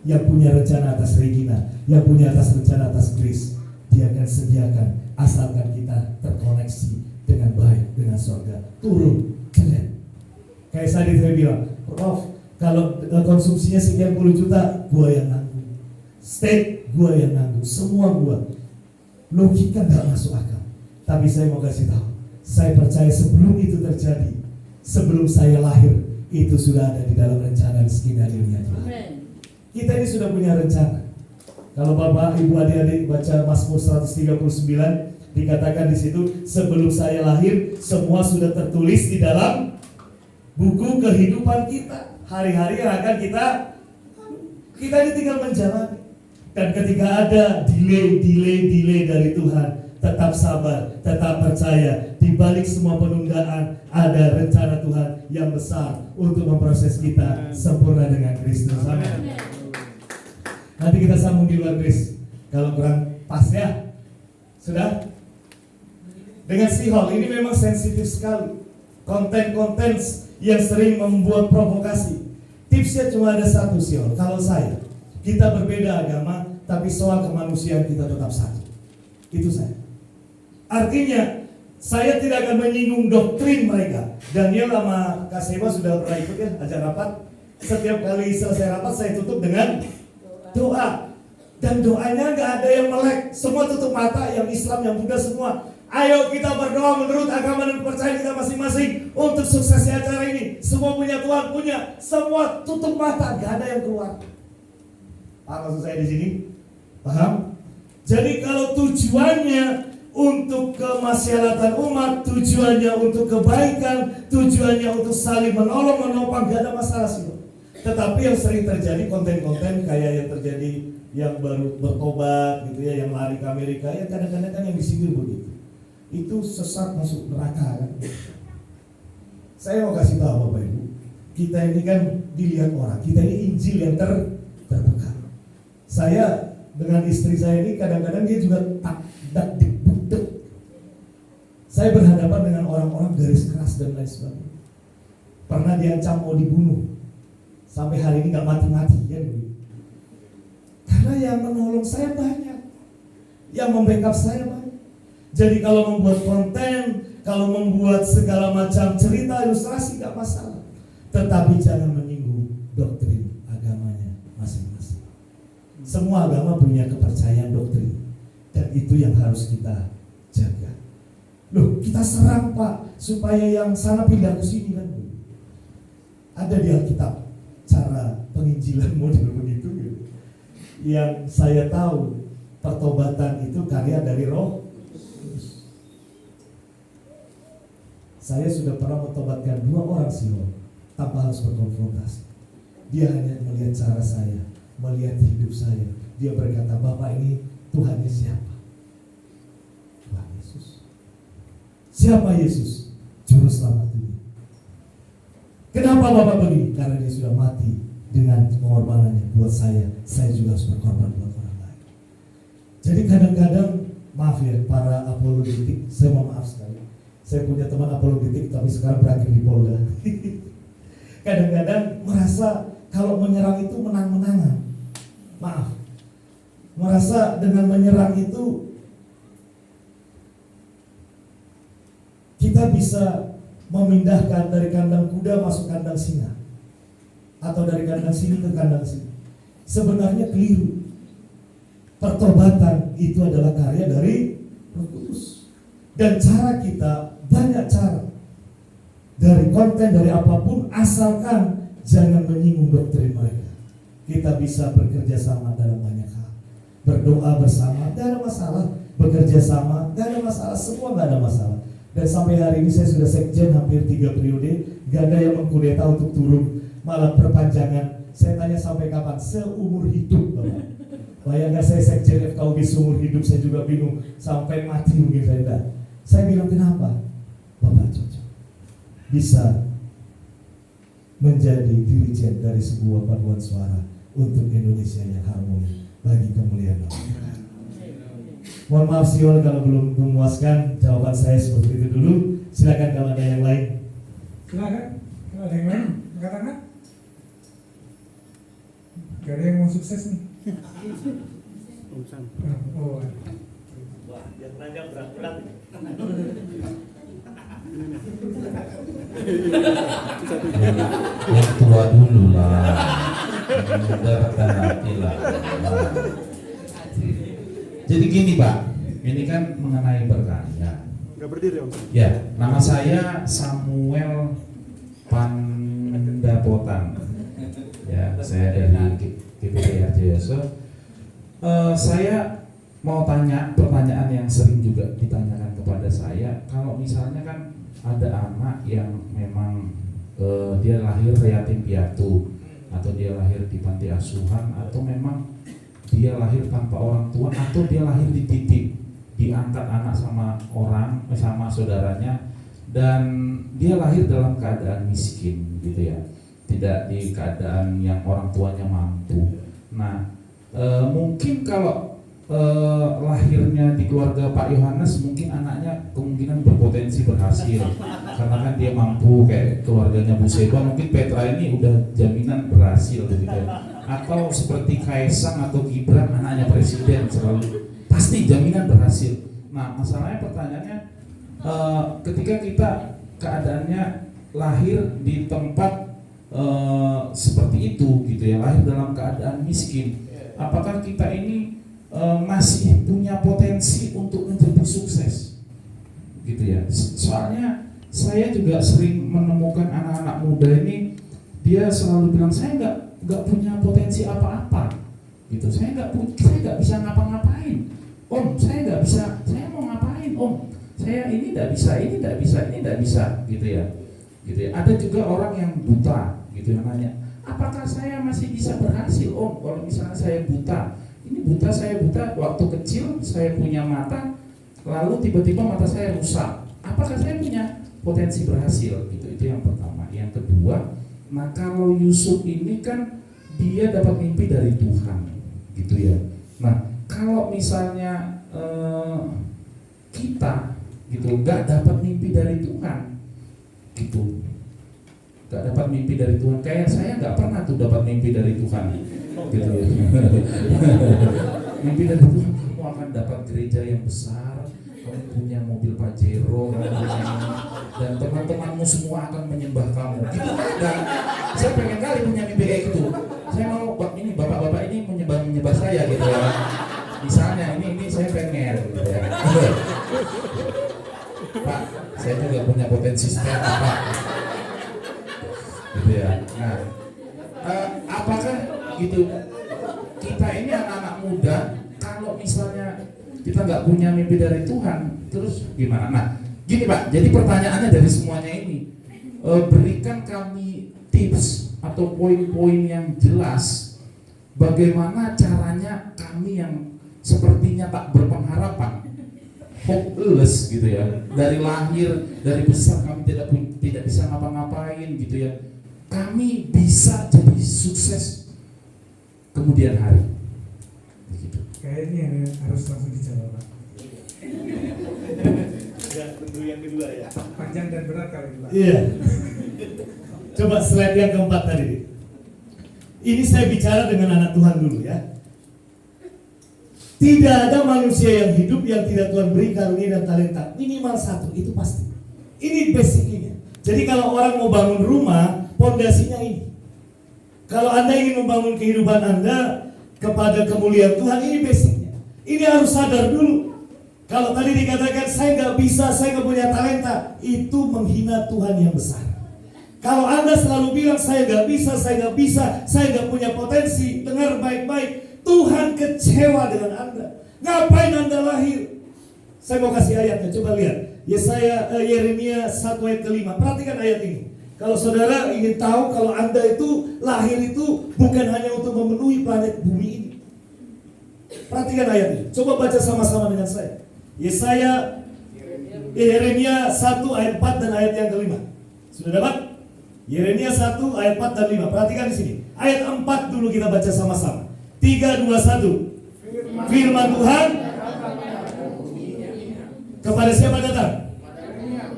yang punya rencana atas Regina, yang punya rencana atas Grace, dia akan sediakan asalkan kita terkoneksi dengan baik dengan sorga. Turun, keren. Kayak tadi saya bilang, Prof, kalau konsumsinya sekian puluh juta, gua yang nanggung. Steak, gua yang nanggung. Semua gua. Logika gak masuk akal. Tapi saya mau kasih tahu, saya percaya sebelum itu terjadi, sebelum saya lahir, itu sudah ada di dalam rencana skenario-nya Tuhan. Kita ini sudah punya rencana. Kalau Bapak, Ibu, adik-adik baca Mazmur 139, dikatakan di situ, sebelum saya lahir, semua sudah tertulis di dalam buku kehidupan kita. Hari-hari yang akan kita ini tinggal menjalani. Dan ketika ada delay dari Tuhan, tetap sabar, tetap percaya. Di balik semua penundaan, ada rencana Tuhan yang besar untuk memproses kita sempurna dengan Kristus. Amin. Nanti kita sambung di luar Kris. Kalau kurang pas ya. Sudah? Dengan Sihol ini memang sensitif sekali. Konten-konten yang sering membuat provokasi. Tipsnya cuma ada satu, Sihol. Kalau saya, kita berbeda agama, tapi soal kemanusiaan kita tetap satu. Itu saya. Artinya, saya tidak akan menyinggung doktrin mereka. Daniel sama Kak Seba sudah pernah ikut ya, ajar rapat. Setiap kali selesai rapat, saya tutup dengan doa. Dan doanya gak ada yang melek. Semua tutup mata, yang Islam, yang Buddha semua. Ayo kita berdoa menurut agama dan percaya kita masing-masing untuk suksesnya acara ini. Semua punya Tuhan, punya. Semua tutup mata, gak ada yang keluar. Paham maksud saya di sini? Paham? Jadi kalau tujuannya untuk kemaslahatan umat, tujuannya untuk kebaikan, tujuannya untuk saling menolong, menopang, gak ada masalah sih. Tetapi yang sering terjadi konten-konten kayak yang terjadi yang baru bertobat gitu ya, yang lari ke Amerika ya, kadang-kadang kan yang disindir begitu. Itu sesat masuk neraka kan. Saya mau kasih tahu Bapak Ibu, kita ini kan dilihat orang, kita ini Injil yang terbuka. Saya dengan istri saya ini kadang-kadang dia juga tak dibudek. Saya berhadapan dengan orang-orang garis keras dan lain sebagainya. Pernah diancam mau dibunuh, sampai hari ini nggak mati-mati ya. Karena yang menolong saya banyak, yang membackup saya banyak. Jadi kalau membuat konten, kalau membuat segala macam cerita, ilustrasi nggak masalah. Tetapi jangan menyinggung doktrin agamanya masing-masing. Semua agama punya kepercayaan doktrin, dan itu yang harus kita jaga. Loh, kita serang Pak supaya yang sana pindah ke sini kan? Ada di Alkitab cara penginjilan model begitu gitu. Yang saya tahu pertobatan itu karya dari Roh. Saya sudah pernah mentobatkan 2 orang sihir tanpa harus berkonfrontasi. Dia hanya melihat cara saya, melihat hidup saya. Dia berkata, Bapak ini Tuhannya siapa? Tuhan Yesus. Siapa Yesus? Juru selamat dunia. Kenapa Bapak begini? Karena dia sudah mati dengan pengorbanannya buat saya. Saya juga harus berkorban buat orang lain. Jadi kadang-kadang, maaf ya para apologetik, saya mau maaf sekali. Saya punya teman apologetik tapi sekarang berakhir di Polda. Kadang-kadang merasa kalau menyerang itu menang-menangan. Maaf. Merasa dengan menyerang itu kita bisa memindahkan dari kandang kuda masuk kandang singa, atau dari kandang sini ke kandang sini. Sebenarnya keliru. Pertobatan itu adalah karya dari Roh Kudus. Dan cara kita banyak cara. Dari konten, dari apapun, asalkan jangan menyinggung doktrin mereka. Kita bisa bekerja sama dalam banyak hal. Berdoa bersama, gak ada masalah. Bekerja sama, gak ada masalah. Semua gak ada masalah. Dan sampai hari ini saya sudah sekjen hampir 3 periode, gak ada yang mengkudeta untuk turun, malah perpanjangan. Saya tanya sampai kapan? Seumur hidup Bapak. Bayangkan saya sekjen FKUB seumur hidup, saya juga bingung. Sampai mati mungkin saya tidak. Saya bilang kenapa? Bapak cocok bisa menjadi dirijen dari sebuah paduan suara untuk Indonesia yang harmoni bagi kemuliaan Allah. Mohon maaf Sion kalau belum memuaskan, jawaban saya seperti itu dulu. Silakan kalau ada yang lain. Silakan, kalau ada yang lain, angkat tangan. Gak ada yang mau sukses nih. Oh. Wah, yang nanya berat-berat. Yang tua dulu lah, yang muda rendah hati lah. Jadi gini Pak, ini kan mengenai berkarya. Nggak berdiri Om. Ya, nama saya Samuel Pandapotan. Ya, saya dari GPD Harjoyoso. Saya mau tanya pertanyaan yang sering juga ditanyakan kepada saya. Kalau misalnya kan ada anak yang memang dia lahir yatim piatu, atau dia lahir di panti asuhan, atau memang dia lahir tanpa orang tua, atau dia lahir dititip, diangkat anak sama orang, sama saudaranya, dan dia lahir dalam keadaan miskin gitu ya, tidak di keadaan yang orang tuanya mampu. Nah, mungkin kalau lahirnya di keluarga Pak Yohanes, mungkin anaknya kemungkinan berpotensi berhasil karena kan dia mampu, kayak keluarganya Bu Seba, mungkin Petra ini udah jaminan berhasil gitu ya. Atau seperti Kaisang atau Gibran, anaknya presiden, selalu pasti jaminan berhasil. Nah, masalahnya pertanyaannya, ketika kita keadaannya lahir di tempat seperti itu gitu ya, lahir dalam keadaan miskin, apakah kita ini masih punya potensi untuk menjadi sukses gitu ya? Soalnya saya juga sering menemukan anak-anak muda ini, dia selalu bilang saya nggak punya potensi apa-apa gitu, saya nggak bisa ngapa-ngapain Om, saya nggak bisa, saya mau ngapain mungkin saya ini tidak bisa, ini tidak bisa gitu ya. Ada juga orang yang buta gitu yang nanya, apakah saya masih bisa berhasil kalau misalnya saya buta? Ini saya buta waktu kecil, saya punya mata, lalu tiba-tiba mata saya rusak. Apakah saya punya potensi berhasil? Gitu. Itu yang pertama. Yang kedua, nah kalau Yusuf ini kan dia dapat mimpi dari Tuhan, gitu ya. Nah kalau misalnya kita gitu nggak dapat mimpi dari Tuhan, gitu, nggak dapat mimpi dari Tuhan, kayak saya nggak pernah tuh dapat mimpi dari Tuhan, gitu ya. Mimpi dari Tuhan, kamu akan dapat gereja yang besar, kamu punya mobil Pajero, dan teman-temanmu semua akan menyembah kamu. Gitu kan? Saya pengen kali punya mimpi kayak gitu. Saya mau ini bapak-bapak ini menyembah saya gitu ya. Misalnya ini saya pengen gitu ya. Pak, saya juga punya potensi seperti Pak. Gitu ya. Nah, apakah gitu kita ini anak-anak muda kalau misalnya kita nggak punya mimpi dari Tuhan, terus gimana? Nah, gini Pak, jadi pertanyaannya dari semuanya ini, berikan kami tips atau poin-poin yang jelas bagaimana caranya kami yang sepertinya tak berpengharapan, hopeless gitu ya, dari lahir, dari besar kami tidak bisa ngapa-ngapain gitu ya, kami bisa jadi sukses kemudian hari. Begitu. Kayaknya harus langsung dijawab, Pak. Ya, tentu yang kedua ya. Panjang dan berat kali ini, Pak. Iya. Coba slide yang keempat tadi. Ini saya bicara dengan anak Tuhan dulu ya. Tidak ada manusia yang hidup yang tidak Tuhan beri karunia dan talenta. Minimal satu, itu pasti. Ini basicnya. Jadi kalau orang mau bangun rumah, pondasinya ini. Kalau Anda ingin membangun kehidupan Anda kepada kemuliaan Tuhan, ini basicnya. Ini harus sadar dulu. Kalau tadi dikatakan saya nggak bisa, saya nggak punya talenta, itu menghina Tuhan yang besar. Kalau Anda selalu bilang saya nggak bisa, saya nggak punya potensi, dengar baik-baik. Tuhan kecewa dengan Anda. Ngapain Anda lahir? Saya mau kasih ayatnya, coba lihat. Yeremia 1 ayat ke-5. Perhatikan ayat ini. Kalau saudara ingin tahu kalau Anda itu lahir itu bukan hanya untuk memenuhi planet bumi ini. Perhatikan ayat ini. Coba baca sama-sama dengan saya. Yeremia 1 ayat 4 dan ayat yang ke-5. Sudah dapat? Yeremia 1 ayat 4 dan 5. Perhatikan di sini. Ayat 4 dulu kita baca sama-sama. 3, 2, 1. Firman Tuhan kepada siapa datang?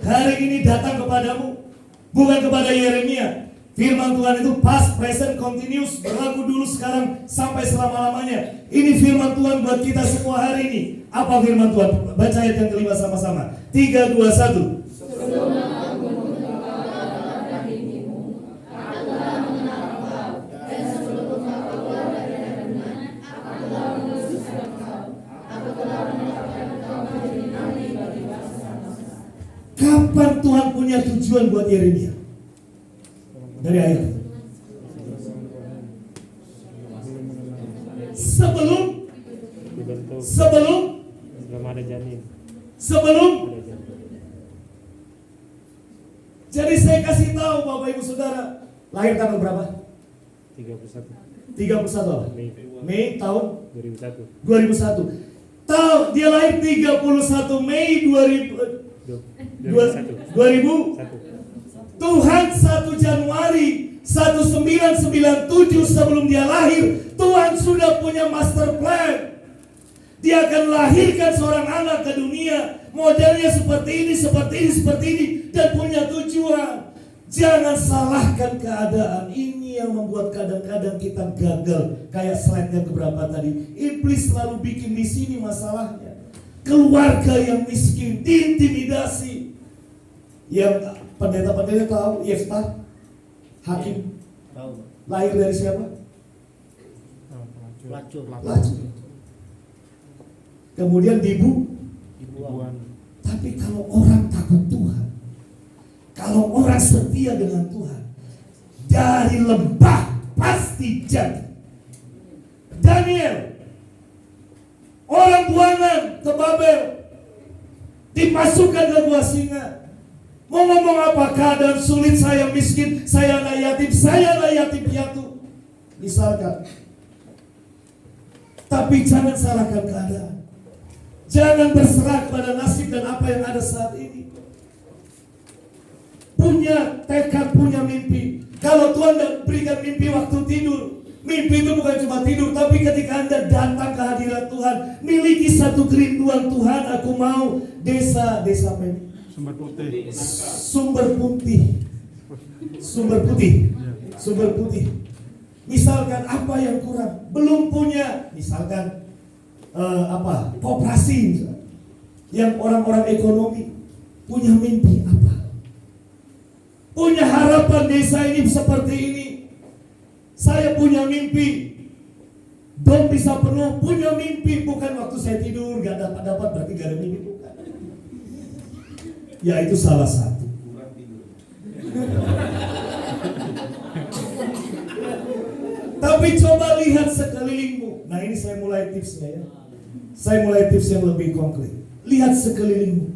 Hari ini datang kepadamu, bukan kepada Yeremia. Firman Tuhan itu past, present, continuous, berlaku dulu, sekarang, sampai selama-lamanya. Ini firman Tuhan buat kita semua hari ini. Apa firman Tuhan? Baca ayat yang ke-5 sama-sama. 3, 2, 1. Kapan Tuhan punya tujuan buat Yeremia? Dari ayat itu. Sebelum. Jadi saya kasih tahu Bapak Ibu Saudara, lahir tanggal berapa? 31 apa? Mei tahun 2001. Tahu dia lahir 31 Mei 2000. Tuhan 1 Januari 1997 sebelum dia lahir, Tuhan sudah punya master plan. Dia akan lahirkan seorang anak ke dunia, modelnya seperti ini, dan punya tujuan. Jangan salahkan keadaan. Ini yang membuat kadang-kadang kita gagal. Kayak slide yang keberapa tadi. Iblis selalu bikin di sini masalahnya. Keluarga yang miskin, diintimidasi. Yang pendeta-pendeta tahu Yeftah, hakim, lahir dari siapa? Pelacur. Kemudian dibuang. Tapi kalau orang takut Tuhan, kalau orang setia dengan Tuhan, dari lembah pasti jadi. Daniel, orang buangan ke Babel, dimasukkan ke gua singa. Mau ngomong apa? Keadaan sulit, saya miskin, saya anak yatim piatu. Misalkan. Tapi jangan salahkan keadaan. Jangan berserah kepada nasib dan apa yang ada saat ini. Punya tekad, punya mimpi. Kalau Tuhan berikan mimpi waktu tidur, mimpi itu bukan cuma tidur, tapi ketika Anda datang ke hadirat Tuhan, miliki satu kerinduan, Tuhan, aku mau desa apa ini? Sumber putih. Misalkan apa yang kurang, belum punya, misalkan koperasi misalkan. Yang orang-orang ekonomi punya mimpi apa? Punya harapan desa ini seperti ini. Saya punya mimpi, dom bisa penuh. Punya mimpi bukan waktu saya tidur gak dapat berarti gak ada mimpi, bukan. Ya itu salah satu. Tapi coba lihat sekelilingmu. Nah ini saya mulai tipsnya ya. Saya mulai tips yang lebih konkret. Lihat sekelilingmu.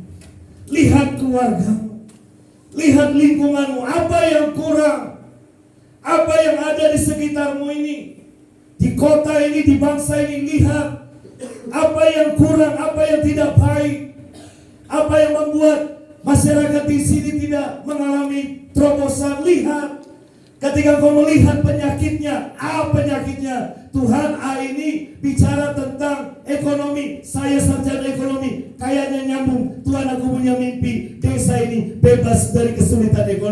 Lihat keluargamu. Lihat lingkunganmu. Apa yang kurang? Apa yang ada di sekitarmu ini? Di kota ini, di bangsa ini. Lihat. Apa yang kurang? Apa yang tidak baik? Apa yang membuat masyarakat di sini tidak mengalami terobosan? Lihat. Ketika kau melihat penyakitnya, penyakitnya? Tuhan, ini bicara tentang ekonomi. Saya sarjana ekonomi, kayaknya nyambung. Tuhan, aku punya mimpi desa ini bebas dari kesulitan ekonomi.